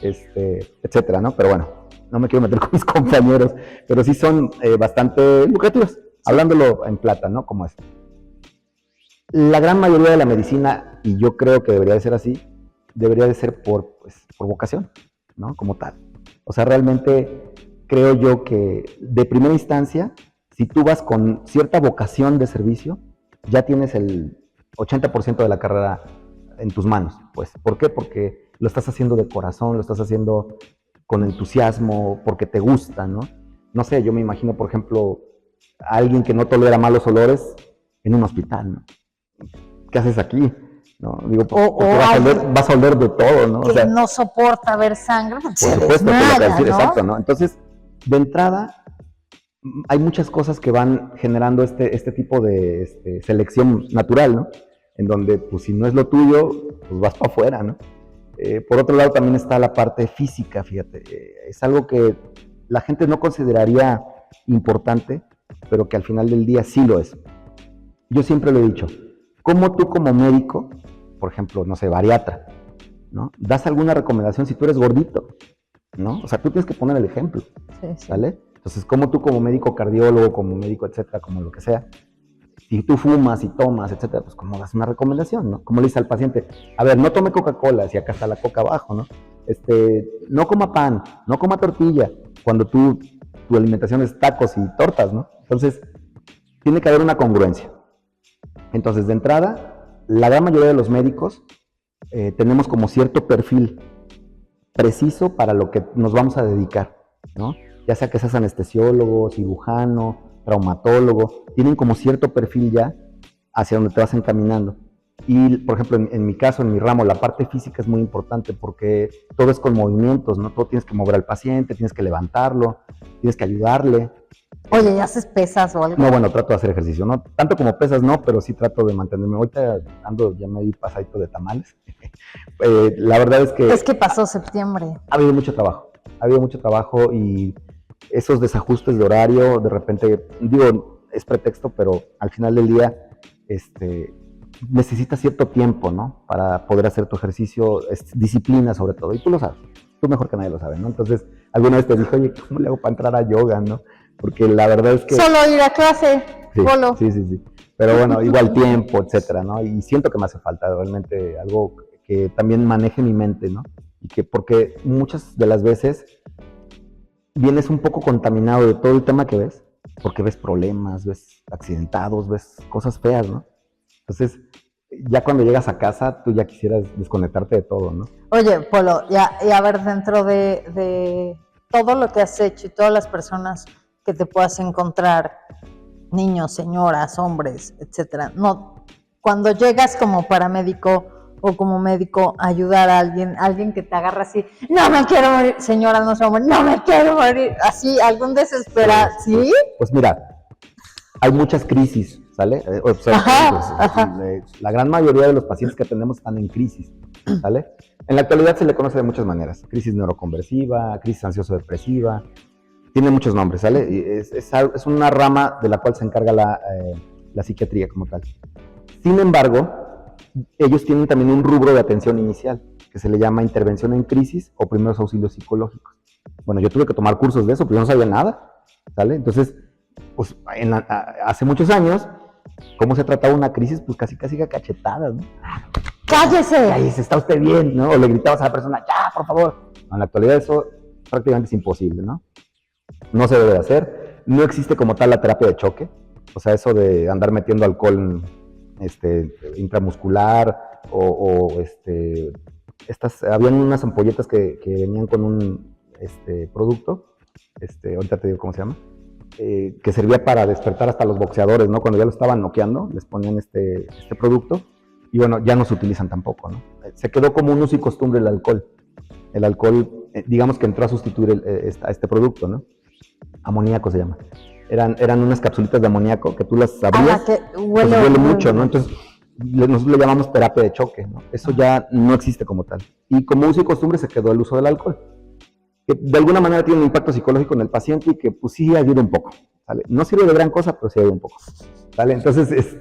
Etcétera, ¿no? Pero bueno, no me quiero meter con mis compañeros, pero sí son bastante lucrativas, hablándolo en plata, ¿no? Como es. La gran mayoría de la medicina, y yo creo que debería de ser así, debería de ser por vocación, ¿no? Como tal. O sea, realmente creo yo que de primera instancia, si tú vas con cierta vocación de servicio, ya tienes el 80% de la carrera en tus manos, pues. ¿Por qué? Porque lo estás haciendo de corazón, lo estás haciendo con entusiasmo, porque te gusta, ¿no? No sé, yo me imagino, por ejemplo, a alguien que no tolera malos olores en un hospital, ¿no? ¿Qué haces aquí? ¿No? Digo, vas a oler de todo, ¿no? Que o sea, no soporta ver sangre, por supuesto, desmaya, ¿no? Exacto, ¿no? Entonces, de entrada, hay muchas cosas que van generando este tipo de selección natural, ¿no? En donde, pues, si no es lo tuyo, pues vas para afuera, ¿no? Por otro lado, también está la parte física, fíjate. Es algo que la gente no consideraría importante, pero que al final del día sí lo es. Yo siempre lo he dicho, ¿cómo tú como médico, por ejemplo, no sé, bariatra, ¿no? Das alguna recomendación si tú eres gordito, ¿no? O sea, tú tienes que poner el ejemplo, sí. ¿Vale? Entonces, ¿cómo tú como médico cardiólogo, como médico, etcétera, como lo que sea, si tú fumas y tomas, etcétera, pues ¿cómo das una recomendación, no? ¿Cómo le dices al paciente, a ver, no tome Coca-Cola, si acá está la coca abajo, ¿no? No coma pan, no coma tortilla, cuando tu alimentación es tacos y tortas, ¿no? Entonces, tiene que haber una congruencia. Entonces, de entrada, la gran mayoría de los médicos tenemos como cierto perfil preciso para lo que nos vamos a dedicar, ¿no? Ya sea que seas anestesiólogo, cirujano, traumatólogo, tienen como cierto perfil ya hacia donde te vas encaminando. Y, por ejemplo, en mi caso, en mi ramo, la parte física es muy importante porque todo es con movimientos, ¿no? Todo tienes que mover al paciente, tienes que levantarlo, tienes que ayudarle. Oye, ¿y haces pesas o algo? No, bueno, trato de hacer ejercicio, ¿no? Tanto como pesas no, pero sí trato de mantenerme. Ahorita ando ya medio pasadito de tamales. La verdad es que... Es que pasó septiembre. Ha habido mucho trabajo y esos desajustes de horario, de repente, digo, es pretexto, pero al final del día, necesitas cierto tiempo, ¿no? Para poder hacer tu ejercicio, disciplina sobre todo, y tú lo sabes, tú mejor que nadie lo sabes, ¿no? Entonces, alguna vez te dije, oye, ¿cómo le hago para entrar a yoga, no? Porque la verdad es que... Solo ir a clase, solo. Sí. Pero bueno, igual tiempo, etcétera, ¿no? Y siento que me hace falta realmente algo que también maneje mi mente, ¿no? Y que porque muchas de las veces vienes un poco contaminado de todo el tema que ves, porque ves problemas, ves accidentados, ves cosas feas, ¿no? Entonces, ya cuando llegas a casa, tú ya quisieras desconectarte de todo, ¿no? Oye, Polo, y a ver, dentro de todo lo que has hecho y todas las personas que te puedas encontrar, niños, señoras, hombres, etcétera, no, cuando llegas como paramédico o como médico a ayudar a alguien que te agarra así, no me quiero morir, señora, no se muere, no me quiero morir, así, algún desesperado, ¿sí? Pues mira, hay muchas crisis, ¿sale? O sea, la gran mayoría de los pacientes que atendemos están en crisis, ¿sale? En la actualidad se le conoce de muchas maneras, crisis neuroconversiva, crisis ansioso-depresiva, tiene muchos nombres, ¿sale? Es una rama de la cual se encarga la psiquiatría como tal. Sin embargo, ellos tienen también un rubro de atención inicial, que se le llama intervención en crisis o primeros auxilios psicológicos. Bueno, yo tuve que tomar cursos de eso, pero yo no sabía nada, ¿sale? Entonces, pues hace muchos años, ¿cómo se trataba una crisis? Pues casi a cachetadas, ¿no? ¡Cállese! Cállese, está usted bien, ¿no? O le gritabas a la persona, ya, por favor. En la actualidad eso prácticamente es imposible, ¿no? No se debe de hacer. No existe como tal la terapia de choque. O sea, eso de andar metiendo alcohol intramuscular habían unas ampolletas que venían con un producto, ahorita te digo cómo se llama, que servía para despertar hasta los boxeadores, ¿no? Cuando ya lo estaban noqueando, les ponían este producto, y bueno, ya no se utilizan tampoco, ¿no? Se quedó como un uso y costumbre el alcohol. El alcohol, digamos que entró a sustituir a este producto, ¿no? Amoníaco se llama. Eran unas capsulitas de amoníaco que tú las abrías, que huele, huele mucho, ¿no? Entonces, nosotros le llamamos terapia de choque, ¿no? Eso ya no existe como tal. Y como uso y costumbre se quedó el uso del alcohol, que de alguna manera tiene un impacto psicológico en el paciente y que pues sí ayuda un poco, ¿vale? No sirve de gran cosa, pero sí ayuda un poco, ¿vale? Entonces,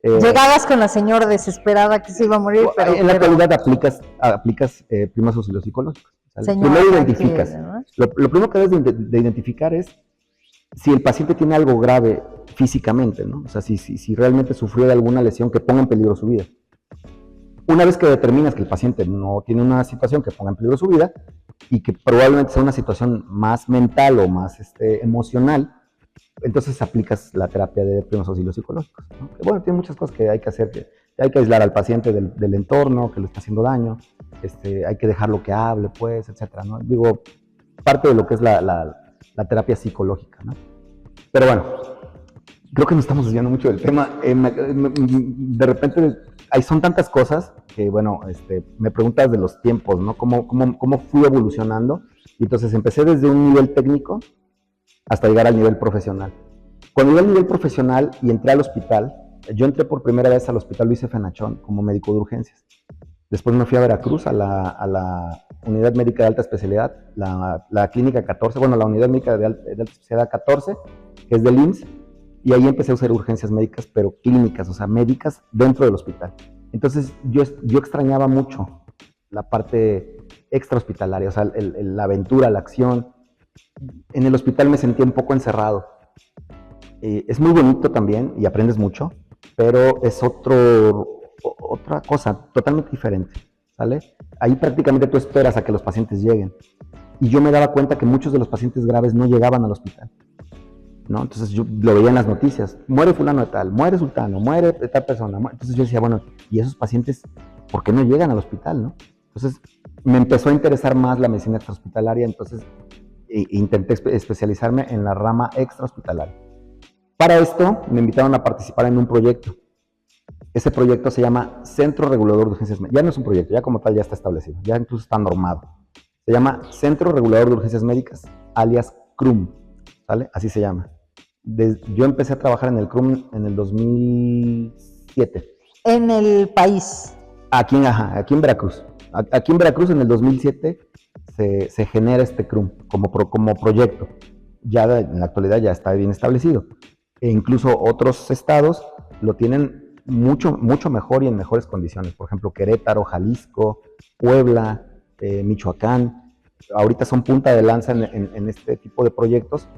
llegabas con la señora desesperada que se iba a morir, pero... En la actualidad aplicas primeros auxilios psicológicos, ¿vale? Señora, primero identificas. ¿no? Lo primero que debes de identificar es si el paciente tiene algo grave físicamente, ¿no? O sea, si realmente sufrió de alguna lesión que ponga en peligro su vida. Una vez que determinas que el paciente no tiene una situación que ponga en peligro su vida y que probablemente sea una situación más mental o más emocional, entonces aplicas la terapia de primeros auxilios psicológicos, ¿no? Que, bueno, tiene muchas cosas que hay que hacer, que hay que aislar al paciente del entorno que le está haciendo daño, hay que dejarlo que hable, pues, etcétera, ¿no? Digo, parte de lo que es la terapia psicológica, ¿no? Pero bueno, creo que nos estamos desviando mucho del tema. De repente son tantas cosas que, bueno, me preguntas de los tiempos, ¿no? ¿Cómo fui evolucionando? Y entonces empecé desde un nivel técnico hasta llegar al nivel profesional. Cuando llegué al nivel profesional y entré al hospital, yo entré por primera vez al hospital Luis F. Nachón como médico de urgencias. Después me fui a Veracruz, a la unidad médica de alta especialidad, la clínica 14, bueno, la unidad médica de alta especialidad 14, que es del IMSS, y ahí empecé a usar urgencias médicas, pero clínicas, o sea, médicas dentro del hospital. Entonces yo extrañaba mucho la parte extrahospitalaria, o sea, la aventura, la acción. En el hospital me sentía un poco encerrado. Es muy bonito también y aprendes mucho, pero es otra cosa totalmente diferente, ¿sale? Ahí prácticamente tú esperas a que los pacientes lleguen. Y yo me daba cuenta que muchos de los pacientes graves no llegaban al hospital, ¿no? Entonces yo lo veía en las noticias, muere fulano de tal, muere sultano, muere tal persona. Entonces yo decía, bueno, ¿y esos pacientes por qué no llegan al hospital, no? Entonces me empezó a interesar más la medicina extrahospitalaria, entonces intenté especializarme en la rama extrahospitalaria. Para esto me invitaron a participar en un proyecto. Ese proyecto se llama Centro Regulador de Urgencias Médicas. Ya no es un proyecto, ya como tal ya está establecido, ya incluso está normado. Se llama Centro Regulador de Urgencias Médicas, alias CRUM, ¿sale? Así se llama. Yo empecé a trabajar en el CRUM en el 2007. En el país. Aquí en Veracruz. Aquí en Veracruz en el 2007 se genera este CRUM como proyecto. Ya en la actualidad ya está bien establecido. E incluso otros estados lo tienen mucho mejor y en mejores condiciones. Por ejemplo, Querétaro, Jalisco, Puebla, Michoacán. Ahorita son punta de lanza en este tipo de proyectos,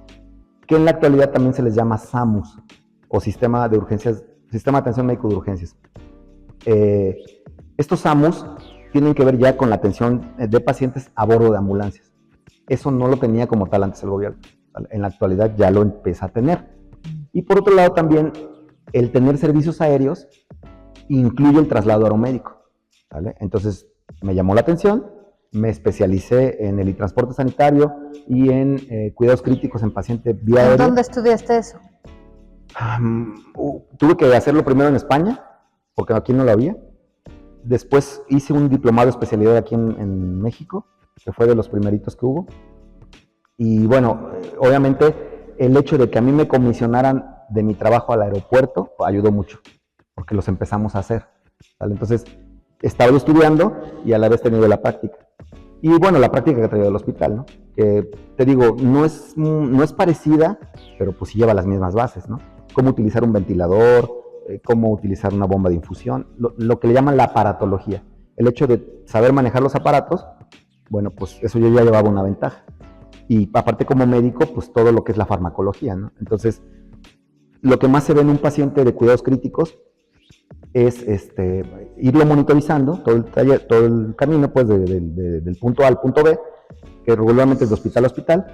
que en la actualidad también se les llama SAMUS, o Sistema de Atención Médico de Urgencias. Estos SAMUS tienen que ver ya con la atención de pacientes a bordo de ambulancias. Eso no lo tenía como tal antes el gobierno. En la actualidad ya lo empieza a tener. Y por otro lado también, el tener servicios aéreos incluye el traslado aeromédico, ¿vale? Entonces me llamó la atención, me especialicé en el transporte sanitario y en cuidados críticos en paciente vía aérea. ¿Dónde estudiaste eso? Tuve que hacerlo primero en España, porque aquí no lo había. Después hice un diplomado de especialidad aquí en México, que fue de los primeritos que hubo. Y bueno, obviamente el hecho de que a mí me comisionaran de mi trabajo al aeropuerto ayudó mucho, porque los empezamos a hacer, ¿vale? Entonces, estaba yo estudiando y a la vez tenido la práctica. Y bueno, la práctica que traía del hospital, ¿no? Que te digo, no es parecida, pero pues sí lleva las mismas bases, ¿no? Cómo utilizar un ventilador, cómo utilizar una bomba de infusión, lo que le llaman la aparatología. El hecho de saber manejar los aparatos Bueno, pues eso yo ya llevaba una ventaja. Y aparte como médico, pues todo lo que es la farmacología, ¿no? Entonces, lo que más se ve en un paciente de cuidados críticos es irlo monitorizando todo el camino, pues del punto A al punto B, que regularmente es de hospital a hospital,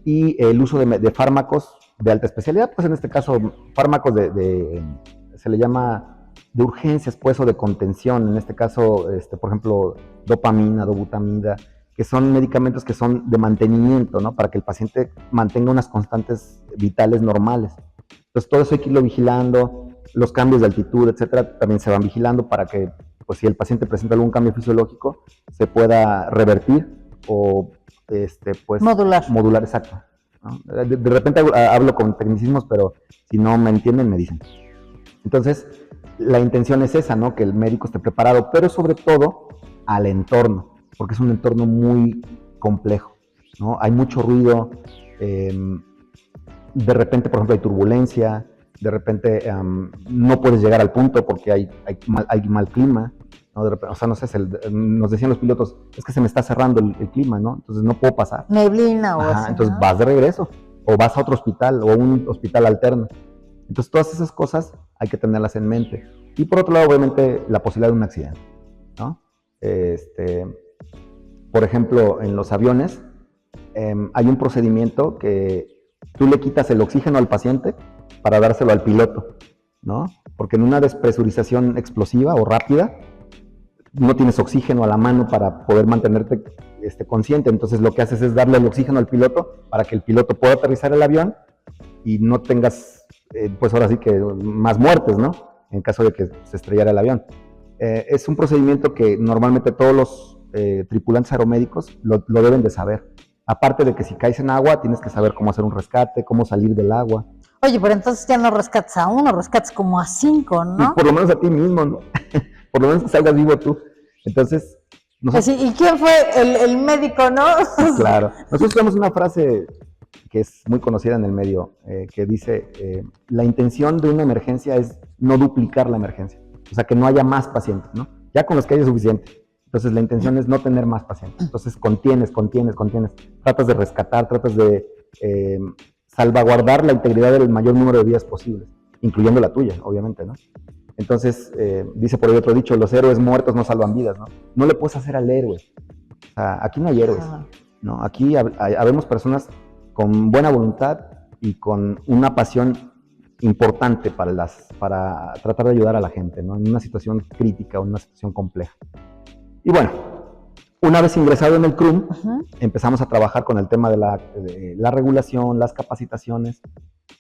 y el uso de fármacos de alta especialidad, pues en este caso fármacos se le llama de urgencias, pues, o de contención, en este caso, por ejemplo, dopamina, dobutamida, que son medicamentos que son de mantenimiento, ¿no? Para que el paciente mantenga unas constantes vitales normales. Entonces todo eso hay que irlo vigilando, los cambios de altitud, etcétera, también se van vigilando para que, pues, si el paciente presenta algún cambio fisiológico, se pueda revertir o, pues, modular, exacto, ¿no? De repente hablo con tecnicismos, pero si no me entienden, me dicen. Entonces, la intención es esa, ¿no? Que el médico esté preparado, pero sobre todo al entorno, porque es un entorno muy complejo, ¿no? Hay mucho ruido, de repente, por ejemplo, hay turbulencia, de repente no puedes llegar al punto porque hay mal clima, ¿no? De repente, o sea, no sé, nos decían los pilotos, es que se me está cerrando el clima, ¿no? Entonces no puedo pasar. Neblina o así, entonces ¿no? vas de regreso, o vas a otro hospital, o a un hospital alterno. Entonces todas esas cosas hay que tenerlas en mente. Y por otro lado, obviamente, la posibilidad de un accidente, ¿no? Por ejemplo, en los aviones hay un procedimiento que tú le quitas el oxígeno al paciente para dárselo al piloto, ¿no? Porque en una despresurización explosiva o rápida no tienes oxígeno a la mano para poder mantenerte consciente. Entonces lo que haces es darle el oxígeno al piloto para que el piloto pueda aterrizar el avión y no tengas, pues ahora sí que más muertes, ¿no? En caso de que se estrellara el avión. Es un procedimiento que normalmente todos los tripulantes aeromédicos lo deben de saber. Aparte de que si caes en agua, tienes que saber cómo hacer un rescate, cómo salir del agua. Oye, pero entonces ya no rescatas a uno, rescatas como a 5, ¿no? Y por lo menos a ti mismo, ¿no? Por lo menos que salgas vivo tú. Entonces, nosotros... ¿Y quién fue el médico, no? Claro. Nosotros tenemos una frase que es muy conocida en el medio, que dice, la intención de una emergencia es no duplicar la emergencia. O sea, que no haya más pacientes, ¿no? Ya con los que haya suficiente. Entonces, la intención es no tener más pacientes. Entonces, contienes. Tratas de rescatar, tratas de salvaguardar la integridad del mayor número de vidas posibles, incluyendo la tuya, obviamente, ¿no? Entonces, dice por ahí otro dicho, los héroes muertos no salvan vidas, ¿no? No le puedes hacer al héroe. O sea, aquí no hay héroes, ¿no? Aquí habemos personas con buena voluntad y con una pasión importante para tratar de ayudar a la gente, ¿no? En una situación crítica o en una situación compleja. Y bueno, una vez ingresado en el CRUM, empezamos a trabajar con el tema de la regulación, las capacitaciones,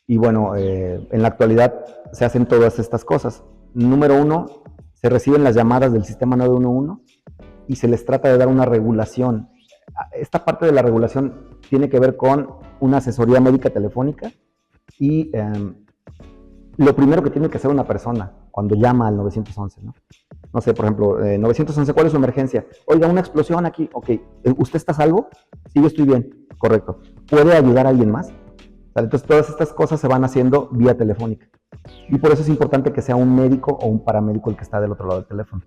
y bueno, en la actualidad se hacen todas estas cosas. Número 1, se reciben las llamadas del sistema 911 y se les trata de dar una regulación. Esta parte de la regulación tiene que ver con una asesoría médica telefónica y lo primero que tiene que hacer una persona cuando llama al 911, ¿no? No sé, por ejemplo, 911, ¿cuál es su emergencia? Oiga, una explosión aquí. Ok, ¿usted está a salvo? Sí, yo estoy bien. Correcto. ¿Puede ayudar a alguien más? Entonces, todas estas cosas se van haciendo vía telefónica. Y por eso es importante que sea un médico o un paramédico el que está del otro lado del teléfono.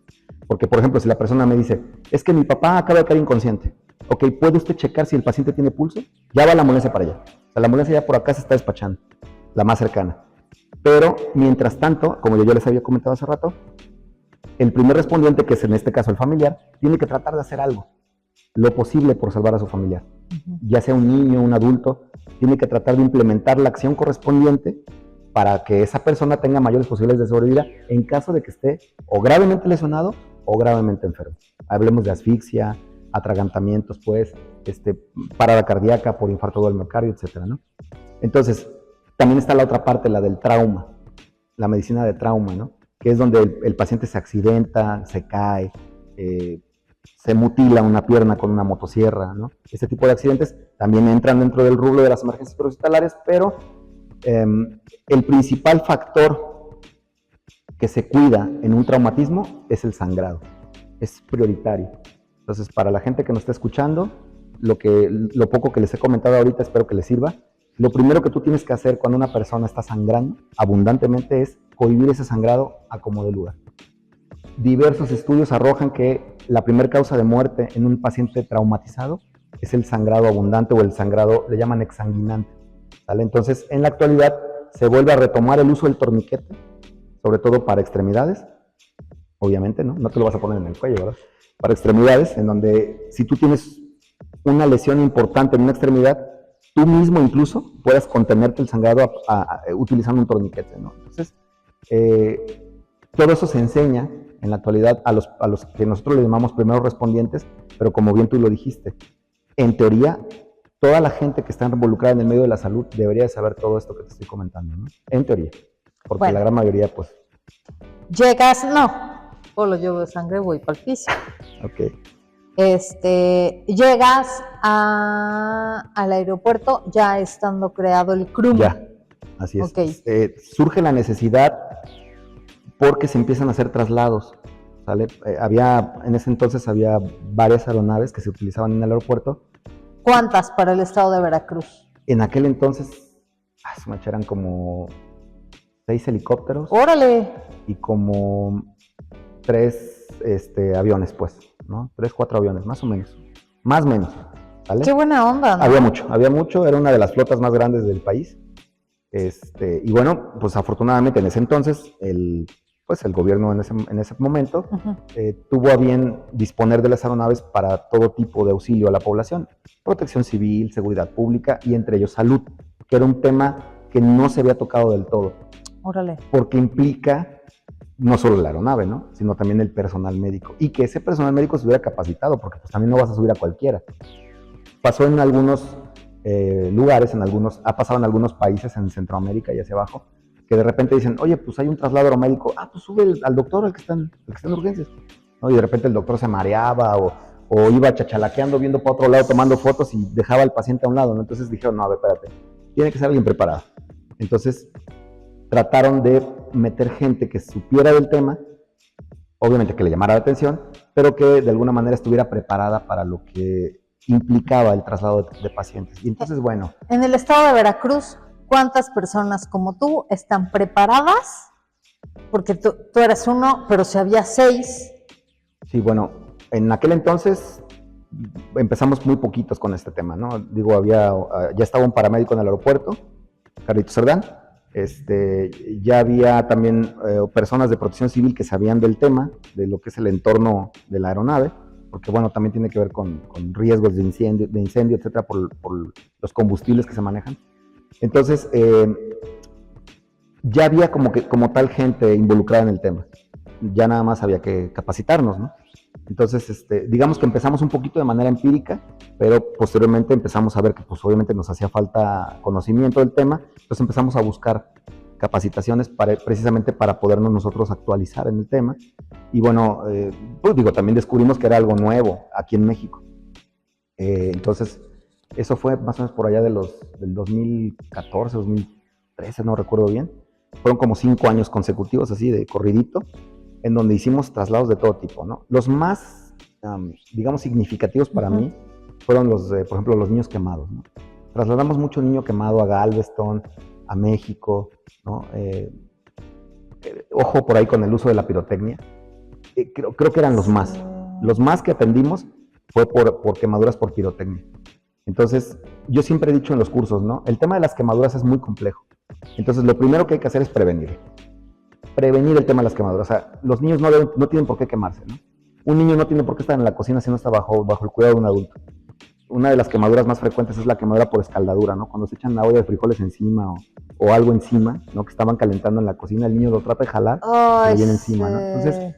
Porque, por ejemplo, si la persona me dice, es que mi papá acaba de caer inconsciente. Ok, ¿puede usted checar si el paciente tiene pulso? Ya va la ambulancia para allá. O sea, la ambulancia ya por acá se está despachando, la más cercana. Pero, mientras tanto, como yo ya les había comentado hace rato, el primer respondiente, que es en este caso el familiar, tiene que tratar de hacer algo, lo posible por salvar a su familiar. Ya sea un niño, un adulto, tiene que tratar de implementar la acción correspondiente para que esa persona tenga mayores posibilidades de sobrevivir en caso de que esté o gravemente lesionado o gravemente enfermo. Hablemos de asfixia, atragantamientos, pues, parada cardíaca por infarto del miocardio, etcétera, ¿no? Entonces, también está la otra parte, la del trauma, la medicina de trauma, ¿no? Que es donde el paciente se accidenta, se cae, se mutila una pierna con una motosierra, ¿no? Este tipo de accidentes también entran dentro del rubro de las emergencias prehospitalarias, pero el principal factor que se cuida en un traumatismo es el sangrado, es prioritario. Entonces, para la gente que nos está escuchando, lo poco que les he comentado ahorita, espero que les sirva. Lo primero que tú tienes que hacer cuando una persona está sangrando abundantemente es cohibir ese sangrado a como de lugar. Diversos estudios arrojan que la primera causa de muerte en un paciente traumatizado es el sangrado abundante o el sangrado, le llaman exsanguinante, ¿sale? Entonces, en la actualidad se vuelve a retomar el uso del torniquete, sobre todo para extremidades, obviamente, ¿no? No te lo vas a poner en el cuello, ¿verdad? Para extremidades, en donde si tú tienes una lesión importante en una extremidad, tú mismo incluso puedas contenerte el sangrado utilizando un torniquete, ¿no? Entonces, todo eso se enseña en la actualidad a los que nosotros le llamamos primeros respondientes, pero como bien tú lo dijiste, en teoría, toda la gente que está involucrada en el medio de la salud debería saber todo esto que te estoy comentando, ¿no? En teoría, porque Bueno, la gran mayoría, pues... Solo llevo de sangre, voy para el piso. Ok. Llegas al aeropuerto ya estando creado el CRUM. Ya, así es. Okay. Surge la necesidad porque se empiezan a hacer traslados, ¿sale? En ese entonces había varias aeronaves que se utilizaban en el aeropuerto. ¿Cuántas para el estado de Veracruz? En aquel entonces, eran como 6 helicópteros. ¡Órale! Y como 3 aviones, pues, ¿no? 3, 4 aviones, más o menos. Más o menos, ¿vale? ¡Qué buena onda! ¿No? Había mucho, era una de las flotas más grandes del país. Y bueno, pues afortunadamente en ese entonces, el gobierno en ese momento tuvo a bien disponer de las aeronaves para todo tipo de auxilio a la población. Protección civil, seguridad pública y entre ellos salud, que era un tema que no se había tocado del todo. ¡Órale! Porque implica no solo la aeronave, ¿no? Sino también el personal médico. Y que ese personal médico estuviera capacitado, porque pues también no vas a subir a cualquiera. Pasó en algunos lugares, ha pasado en algunos países en Centroamérica y hacia abajo, que de repente dicen, oye, pues hay un traslado médico, pues sube al doctor, al que está en urgencias, ¿no? Y de repente el doctor se mareaba o iba chachalaqueando, viendo para otro lado, tomando fotos y dejaba al paciente a un lado, ¿no? Entonces dijeron, no, a ver, espérate, tiene que ser alguien preparado. Entonces trataron de meter gente que supiera del tema, obviamente que le llamara la atención, pero que de alguna manera estuviera preparada para lo que implicaba el traslado de pacientes. Y entonces, bueno. En el estado de Veracruz, ¿cuántas personas como tú están preparadas? Porque tú eres uno, pero si había 6. Sí, bueno, en aquel entonces empezamos muy poquitos con este tema, ¿no? Digo, ya estaba un paramédico en el aeropuerto, Carlitos Cerdán. Ya había también personas de protección civil que sabían del tema, de lo que es el entorno de la aeronave, porque bueno, también tiene que ver con riesgos de incendio, etcétera, por los combustibles que se manejan. Entonces, ya había como tal gente involucrada en el tema. Ya nada más había que capacitarnos, ¿no? Entonces, digamos que empezamos un poquito de manera empírica, pero posteriormente empezamos a ver que pues obviamente nos hacía falta conocimiento del tema, entonces empezamos a buscar capacitaciones precisamente para podernos nosotros actualizar en el tema. Y bueno, también descubrimos que era algo nuevo aquí en México. Entonces, eso fue más o menos por allá del 2014, 2013, no recuerdo bien. Fueron como 5 años consecutivos así de corridito, en donde hicimos traslados de todo tipo, ¿no? Los más, digamos, significativos para mí fueron por ejemplo, los niños quemados, ¿no? Trasladamos mucho niño quemado a Galveston, a México, ¿no? Ojo por ahí con el uso de la pirotecnia. Creo que eran los más. Los más que atendimos fue por quemaduras por pirotecnia. Entonces, yo siempre he dicho en los cursos, ¿no? El tema de las quemaduras es muy complejo. Entonces, lo primero que hay que hacer es prevenir el tema de las quemaduras. O sea, los niños no tienen por qué quemarse, ¿no? Un niño no tiene por qué estar en la cocina si no está bajo el cuidado de un adulto. Una de las quemaduras más frecuentes es la quemadura por escaldadura, ¿no? Cuando se echan la olla de frijoles encima o algo encima, ¿no? Que estaban calentando en la cocina, el niño lo trata de jalar y le viene encima, ¿no? Entonces,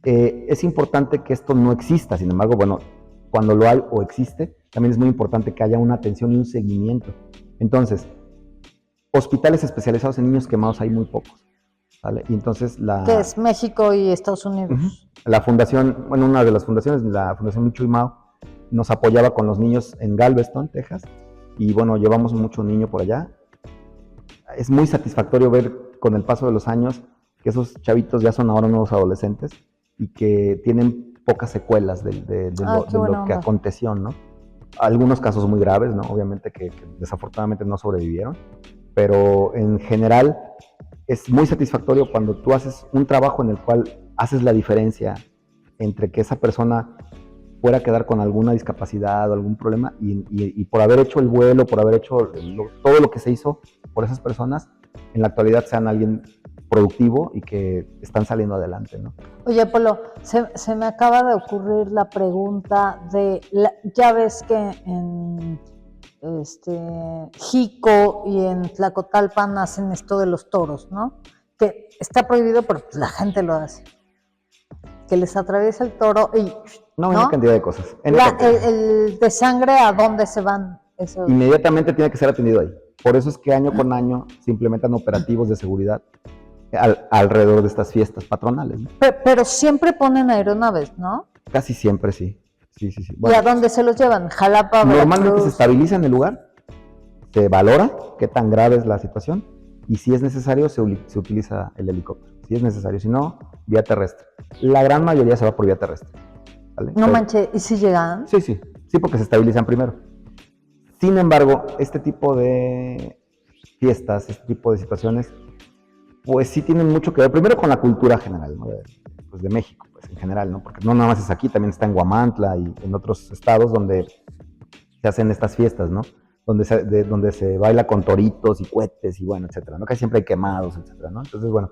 es importante que esto no exista. Sin embargo, bueno, cuando lo hay o existe, también es muy importante que haya una atención y un seguimiento. Entonces, hospitales especializados en niños quemados hay muy pocos, ¿vale? Y entonces ¿Qué es México y Estados Unidos? La fundación, bueno, una de las fundaciones, la Fundación Micho y Mao, nos apoyaba con los niños en Galveston, Texas, y bueno, llevamos mucho niño por allá. Es muy satisfactorio ver con el paso de los años que esos chavitos ya son ahora nuevos adolescentes y que tienen pocas secuelas de lo que aconteció, ¿no? Algunos casos muy graves, ¿no? Obviamente que desafortunadamente no sobrevivieron, pero en general es muy satisfactorio cuando tú haces un trabajo en el cual haces la diferencia entre que esa persona fuera a quedar con alguna discapacidad o algún problema y por haber hecho el vuelo, por haber hecho todo lo que se hizo por esas personas, en la actualidad sean alguien productivo y que están saliendo adelante, ¿no? Oye, Polo, se me acaba de ocurrir la pregunta ya ves que en Jico y en Tlacotalpan hacen esto de los toros, ¿no? Que está prohibido, pero pues la gente lo hace. Que les atraviesa el toro y... No, una cantidad de cosas. El de sangre, ¿a dónde se van esos? Inmediatamente tiene que ser atendido ahí. Por eso es que año con año se implementan operativos de seguridad alrededor de estas fiestas patronales, ¿no? Pero siempre ponen aeronaves, ¿no? Casi siempre sí. Sí. Bueno, ¿y a dónde se los llevan? Jalapa, normalmente Veracruz. Se estabiliza en el lugar, se valora qué tan grave es la situación y si es necesario se utiliza el helicóptero. Si es necesario, si no, vía terrestre. La gran mayoría se va por vía terrestre. ¿Vale? No manches, ¿y si llegan? Sí, porque se estabilizan primero. Sin embargo, este tipo de fiestas, este tipo de situaciones, pues sí tienen mucho que ver, primero con la cultura general, ¿no? de México, pues en general, ¿no? Porque no nada más es aquí, también está en Huamantla y en otros estados donde se hacen estas fiestas, ¿no? Donde se baila con toritos y cohetes y bueno, etcétera, ¿no? Casi siempre hay quemados, etcétera, ¿no? Entonces, bueno,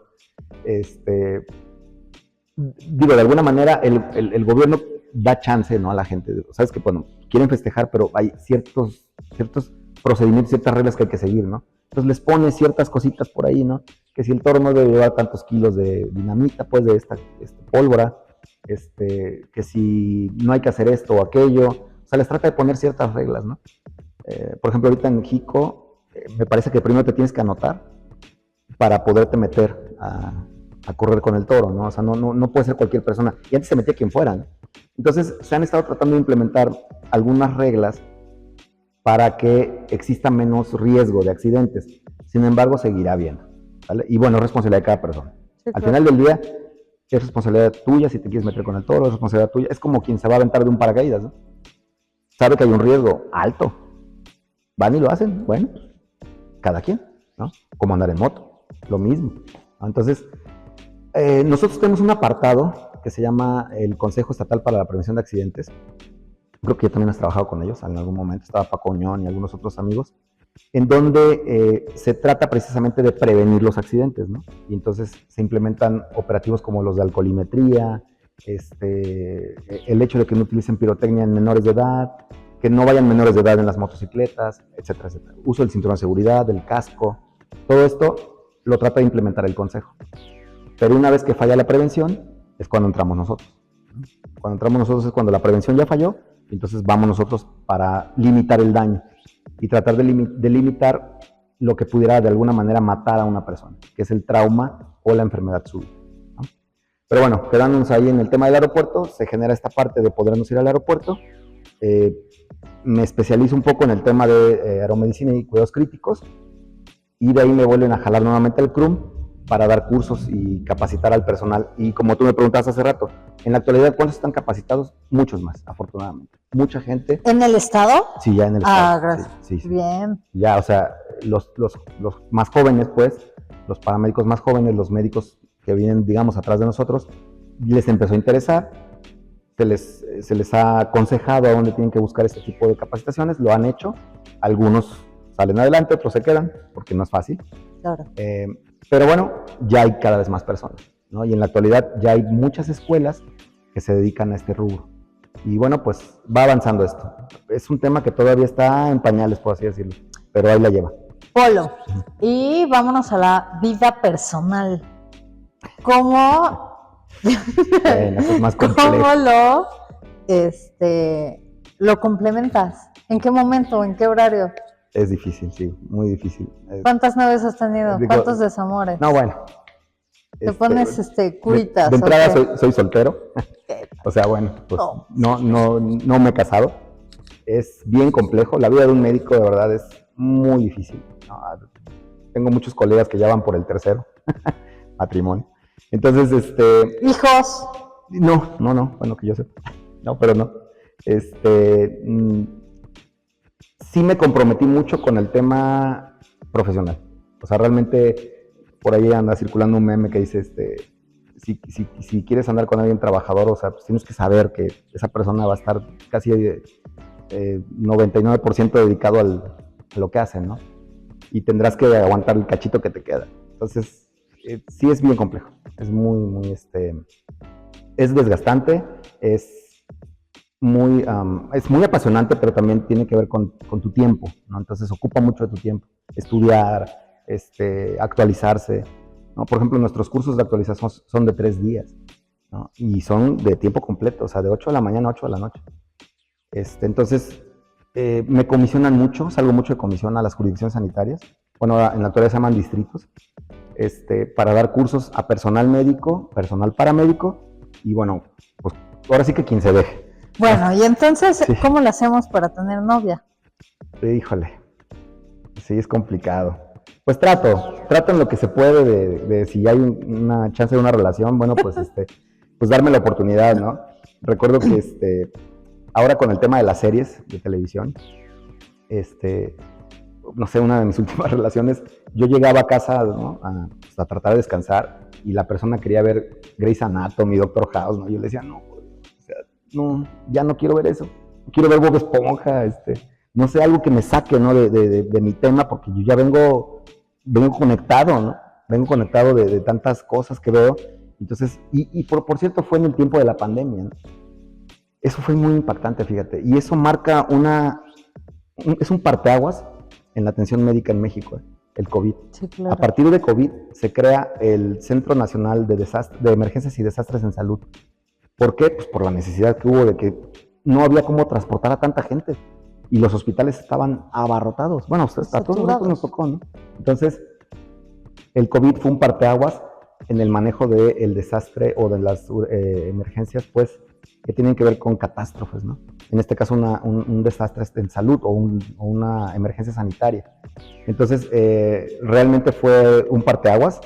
digo, de alguna manera el gobierno da chance, ¿no? A la gente, sabes que, bueno, quieren festejar, pero hay ciertos procedimientos, ciertas reglas que hay que seguir, ¿no? Entonces les pone ciertas cositas por ahí, ¿no? Que si el toro no debe llevar tantos kilos de dinamita, pues de esta pólvora, que si no hay que hacer esto o aquello, o sea, les trata de poner ciertas reglas, ¿no? Por ejemplo, ahorita en México, me parece que primero te tienes que anotar para poderte meter a correr con el toro, ¿no? O sea, no puede ser cualquier persona. Y antes se metía quien fuera, ¿no? Entonces, se han estado tratando de implementar algunas reglas para que exista menos riesgo de accidentes. Sin embargo, seguirá habiendo, ¿vale? Y bueno, es responsabilidad de cada persona. Sí, al final del día, es responsabilidad tuya si te quieres meter con el toro, es responsabilidad tuya. Es como quien se va a aventar de un paracaídas, ¿no? Sabe que hay un riesgo alto. Van y lo hacen, bueno, cada quien, ¿no? Como andar en moto, lo mismo. Entonces, nosotros tenemos un apartado que se llama el Consejo Estatal para la Prevención de Accidentes. Creo que yo también has trabajado con ellos en algún momento, estaba Paco Oñón y algunos otros amigos, en donde se trata precisamente de prevenir los accidentes, ¿no? Y entonces se implementan operativos como los de alcoholimetría, el hecho de que no utilicen pirotecnia en menores de edad, que no vayan menores de edad en las motocicletas, etcétera, etcétera. Uso del cinturón de seguridad, del casco, todo esto lo trata de implementar el Consejo. Pero una vez que falla la prevención, es cuando entramos nosotros. Cuando entramos nosotros es cuando la prevención ya falló, entonces vamos nosotros para limitar el daño y tratar de limitar lo que pudiera de alguna manera matar a una persona, que es el trauma o la enfermedad súbita, ¿no? Pero bueno, quedándonos ahí en el tema del aeropuerto, se genera esta parte de podernos ir al aeropuerto. Me especializo un poco en el tema de aeromedicina y cuidados críticos y de ahí me vuelven a jalar nuevamente al CRUM para dar cursos y capacitar al personal. Y como tú me preguntabas hace rato, en la actualidad, ¿cuántos están capacitados? Muchos más, afortunadamente. Mucha gente. ¿En el estado? Sí, ya en el estado. Ah, gracias. Sí. Bien. Ya, o sea, los más jóvenes, pues, los paramédicos más jóvenes, los médicos que vienen, digamos, atrás de nosotros, les empezó a interesar, se les ha aconsejado a dónde tienen que buscar este tipo de capacitaciones, lo han hecho, algunos salen adelante, otros se quedan, porque no es fácil. Claro. Pero bueno, ya hay cada vez más personas, ¿no? Y en la actualidad ya hay muchas escuelas que se dedican a este rubro. Y bueno, pues va avanzando esto. Es un tema que todavía está en pañales, por así decirlo, pero ahí la lleva. Polo, y vámonos a la vida personal. ¿Cómo, Bueno, es más complejo. ¿Cómo lo complementas? ¿En qué momento? ¿En qué horario? Es difícil, sí, muy difícil. ¿Cuántas novias has tenido? ¿Cuántos desamores? No, bueno. Te pones curitas. De entrada soy soltero. O sea, bueno, pues no me he casado. Es bien complejo. La vida de un médico de verdad es muy difícil. Tengo muchos colegas que ya van por el tercero matrimonio. Entonces, ¿hijos? No, bueno, que yo sepa. No, pero no. Sí me comprometí mucho con el tema profesional. O sea, realmente por ahí anda circulando un meme que dice, si quieres andar con alguien trabajador, o sea, pues tienes que saber que esa persona va a estar casi 99% dedicado a lo que hace, ¿no? Y tendrás que aguantar el cachito que te queda. Entonces, sí es bien complejo. Es muy, es desgastante, es muy apasionante, pero también tiene que ver con tu tiempo, ¿no? Entonces, ocupa mucho de tu tiempo. Estudiar, actualizarse, ¿no? Por ejemplo, nuestros cursos de actualización son de 3 días, ¿no? Y son de tiempo completo, o sea, de 8 de la mañana a 8 de la noche. Entonces, me comisionan mucho, salgo mucho de comisión a las jurisdicciones sanitarias. Bueno, en la actualidad se llaman distritos, para dar cursos a personal médico, personal paramédico, y bueno, pues ahora sí que quien se deje. Bueno, y entonces, sí. ¿Cómo le hacemos para tener novia? Híjole, sí, es complicado. Pues trato en lo que se puede de si hay una chance de una relación, bueno, pues pues darme la oportunidad, ¿no? Recuerdo que ahora con el tema de las series de televisión, no sé, una de mis últimas relaciones, yo llegaba a casa, ¿no? a tratar de descansar y la persona quería ver Grey's Anatomy, Doctor House, ¿no? Yo le decía, no, o sea, no, ya no quiero ver eso, quiero ver Bob Esponja, no sé, algo que me saque, ¿no? de mi tema, porque yo ya vengo conectado, ¿no? Vengo conectado de tantas cosas que veo. Entonces, y por cierto, fue en el tiempo de la pandemia, ¿no? Eso fue muy impactante, fíjate, y eso marca es un parteaguas en la atención médica en México, el COVID. Sí, claro. A partir de COVID se crea el Centro Nacional de Emergencias y Desastres en Salud. ¿Por qué? Pues por la necesidad que hubo de que no había cómo transportar a tanta gente y los hospitales estaban abarrotados. Bueno, a todos nosotros nos tocó, ¿no? Entonces, el COVID fue un parteaguas en el manejo del desastre o de las emergencias, pues, que tienen que ver con catástrofes, ¿no? En este caso, un desastre en salud o una emergencia sanitaria. Entonces, realmente fue un parteaguas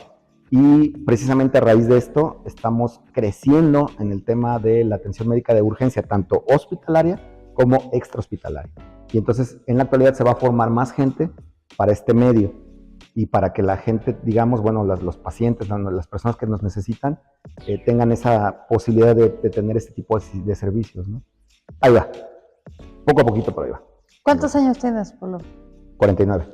y precisamente a raíz de esto estamos creciendo en el tema de la atención médica de urgencia, tanto hospitalaria como extrahospitalaria. Y entonces, en la actualidad se va a formar más gente para este medio y para que la gente, digamos, bueno, los pacientes, las personas que nos necesitan, tengan esa posibilidad de tener este tipo de servicios, ¿no? Ahí va, poco a poquito, pero ahí va. ¿Cuántos años tienes, Polo? 49.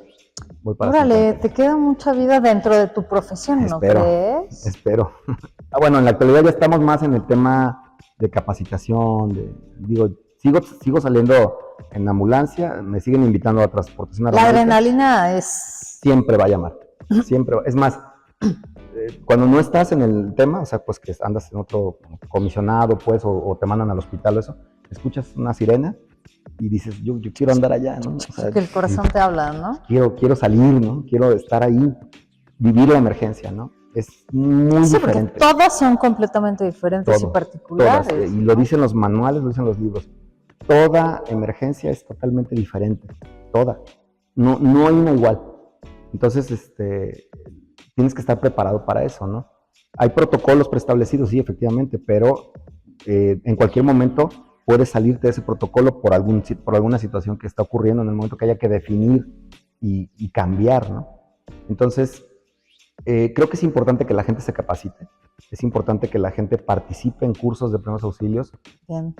Voy para Órale, 50. te queda mucha vida dentro de tu profesión, ¿no crees? Espero. Bueno, en la actualidad ya estamos más en el tema de capacitación, sigo saliendo en ambulancia, me siguen invitando a transportación. La adrenalina es... Siempre va a llamar, siempre va. Es más, cuando no estás en el tema, o sea, pues que andas en otro comisionado, pues, o te mandan al hospital o eso, escuchas una sirena y dices, yo quiero andar allá, ¿no? O sea, que el corazón te habla, ¿no? Quiero salir, ¿no? Quiero estar ahí, vivir la emergencia, ¿no? Es muy diferente. Porque todas son completamente diferentes y particulares. Todas, y lo dicen los manuales, lo dicen los libros. Toda emergencia es totalmente diferente, toda. No hay una igual. Entonces, tienes que estar preparado para eso, ¿no? Hay protocolos preestablecidos, sí, efectivamente, pero en cualquier momento puedes salirte de ese protocolo por alguna situación que está ocurriendo en el momento que haya que definir y cambiar, ¿no? Entonces, creo que es importante que la gente se capacite, es importante que la gente participe en cursos de primeros auxilios. Bien.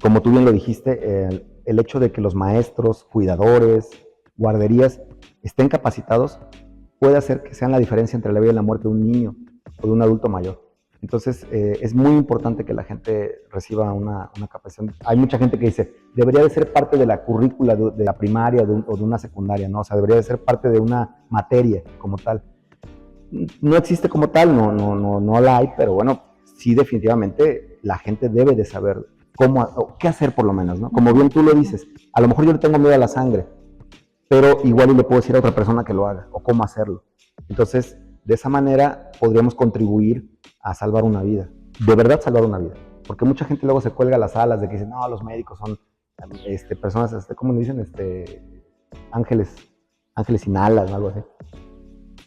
Como tú bien lo dijiste, el hecho de que los maestros, cuidadores, guarderías estén capacitados puede hacer que sean la diferencia entre la vida y la muerte de un niño o de un adulto mayor. Entonces, es muy importante que la gente reciba una capacitación. Hay mucha gente que dice, debería de ser parte de la currícula de la primaria o de una secundaria, ¿no? O sea, debería de ser parte de una materia como tal. No existe como tal, no la hay, pero bueno, sí definitivamente la gente debe de saber qué hacer por lo menos, ¿no? Como bien tú lo dices, a lo mejor yo le tengo miedo a la sangre, pero igual le puedo decir a otra persona que lo haga o cómo hacerlo. Entonces, de esa manera podríamos contribuir a salvar una vida, de verdad salvar una vida, porque mucha gente luego se cuelga las alas de que dicen, no, los médicos son personas, ¿cómo le dicen? Ángeles sin alas, algo así.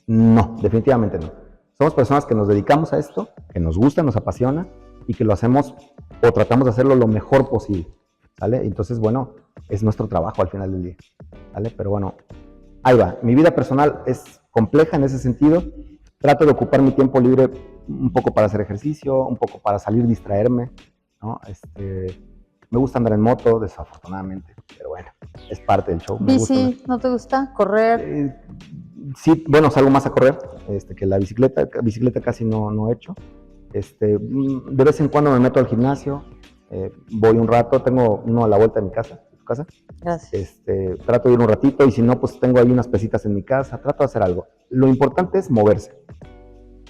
No, definitivamente no. Somos personas que nos dedicamos a esto, que nos gusta, nos apasiona y que lo hacemos o tratamos de hacerlo lo mejor posible, ¿sale? Entonces, bueno, es nuestro trabajo al final del día, ¿vale? Pero bueno, ahí va. Mi vida personal es compleja en ese sentido, trato de ocupar mi tiempo libre un poco para hacer ejercicio, un poco para salir, distraerme, ¿no? Me gusta andar en moto, desafortunadamente, pero bueno, es parte del show. ¿Bici no te gusta? ¿Correr? Sí, bueno, salgo más a correr que la bicicleta. Bicicleta casi no he hecho. De vez en cuando me meto al gimnasio, voy un rato, tengo uno a la vuelta de mi casa, de tu casa. Gracias. Trato de ir un ratito y si no, pues tengo ahí unas pesitas en mi casa, trato de hacer algo. Lo importante es moverse.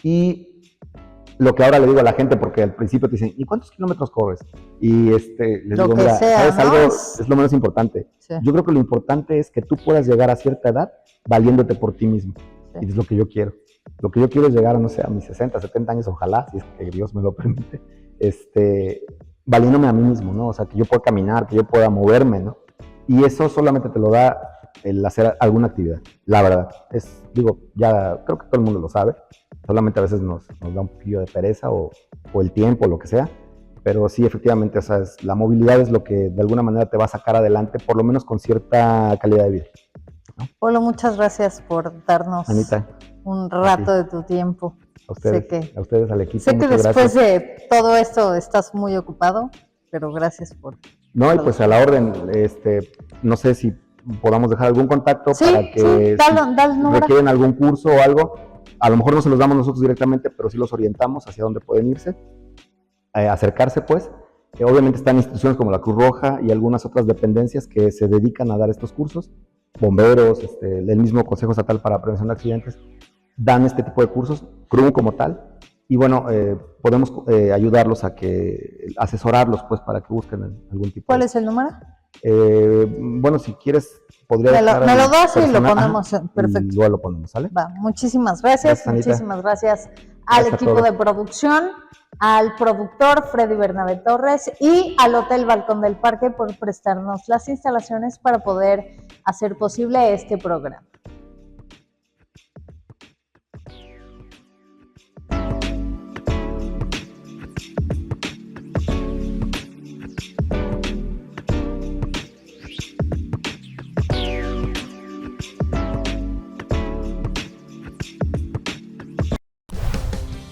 Y lo que ahora le digo a la gente, porque al principio te dicen, ¿y cuántos kilómetros corres? Y les digo, mira, sea, ¿sabes ¿no? algo? Es lo menos importante. Sí. Yo creo que lo importante es que tú puedas llegar a cierta edad valiéndote por ti mismo. Sí. Y es lo que yo quiero. Lo que yo quiero es llegar, no sé, a mis 60, 70 años, ojalá, si es que Dios me lo permite, valiéndome a mí mismo, ¿no? O sea, que yo pueda caminar, que yo pueda moverme, ¿no? Y eso solamente te lo da el hacer alguna actividad, la verdad. Ya creo que todo el mundo lo sabe, solamente a veces nos da un poquillo de pereza o el tiempo, o lo que sea, pero sí, efectivamente, o sea, la movilidad es lo que de alguna manera te va a sacar adelante, por lo menos con cierta calidad de vida, ¿no? Polo, muchas gracias por darnos Anita, un rato de tu tiempo. A ustedes, al equipo. Sé que después gracias. de todo esto estás muy ocupado, pero gracias por... No, y pues a la orden, no sé si podamos dejar algún contacto para que si requieren algún curso o algo, a lo mejor no se los damos nosotros directamente, pero sí los orientamos hacia dónde pueden irse, acercarse pues. Obviamente están instituciones como la Cruz Roja y algunas otras dependencias que se dedican a dar estos cursos, bomberos, el mismo Consejo Estatal para Prevención de Accidentes, dan este tipo de cursos, CRU como tal, y bueno, podemos ayudarlos asesorarlos pues para que busquen algún tipo. ¿Cuál es el número? Bueno, si quieres, podría me lo das y lo ponemos. Perfecto. Y luego lo ponemos, ¿sale? Va, muchísimas gracias. Muchísimas gracias al equipo de producción, al productor Freddy Bernabé Torres y al Hotel Balcón del Parque por prestarnos las instalaciones para poder hacer posible este programa.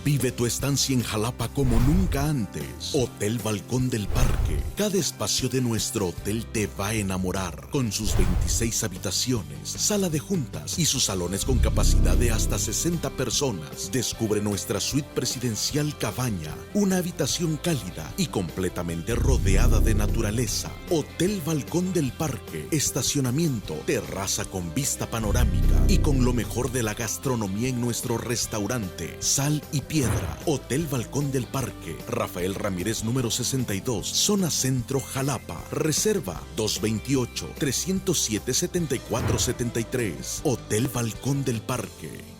Vive tu estancia en Jalapa como nunca antes. Hotel Balcón del Parque. Cada espacio de nuestro hotel te va a enamorar. Con sus 26 habitaciones, sala de juntas y sus salones con capacidad de hasta 60 personas. Descubre nuestra suite presidencial Cabaña. Una habitación cálida y completamente rodeada de naturaleza. Hotel Balcón del Parque. Estacionamiento, terraza con vista panorámica y con lo mejor de la gastronomía en nuestro restaurante. Sal y Piedra. Hotel Balcón del Parque. Rafael Ramírez número 62, Zona Centro, Jalapa. Reserva 228-307-7473. Hotel Balcón del Parque.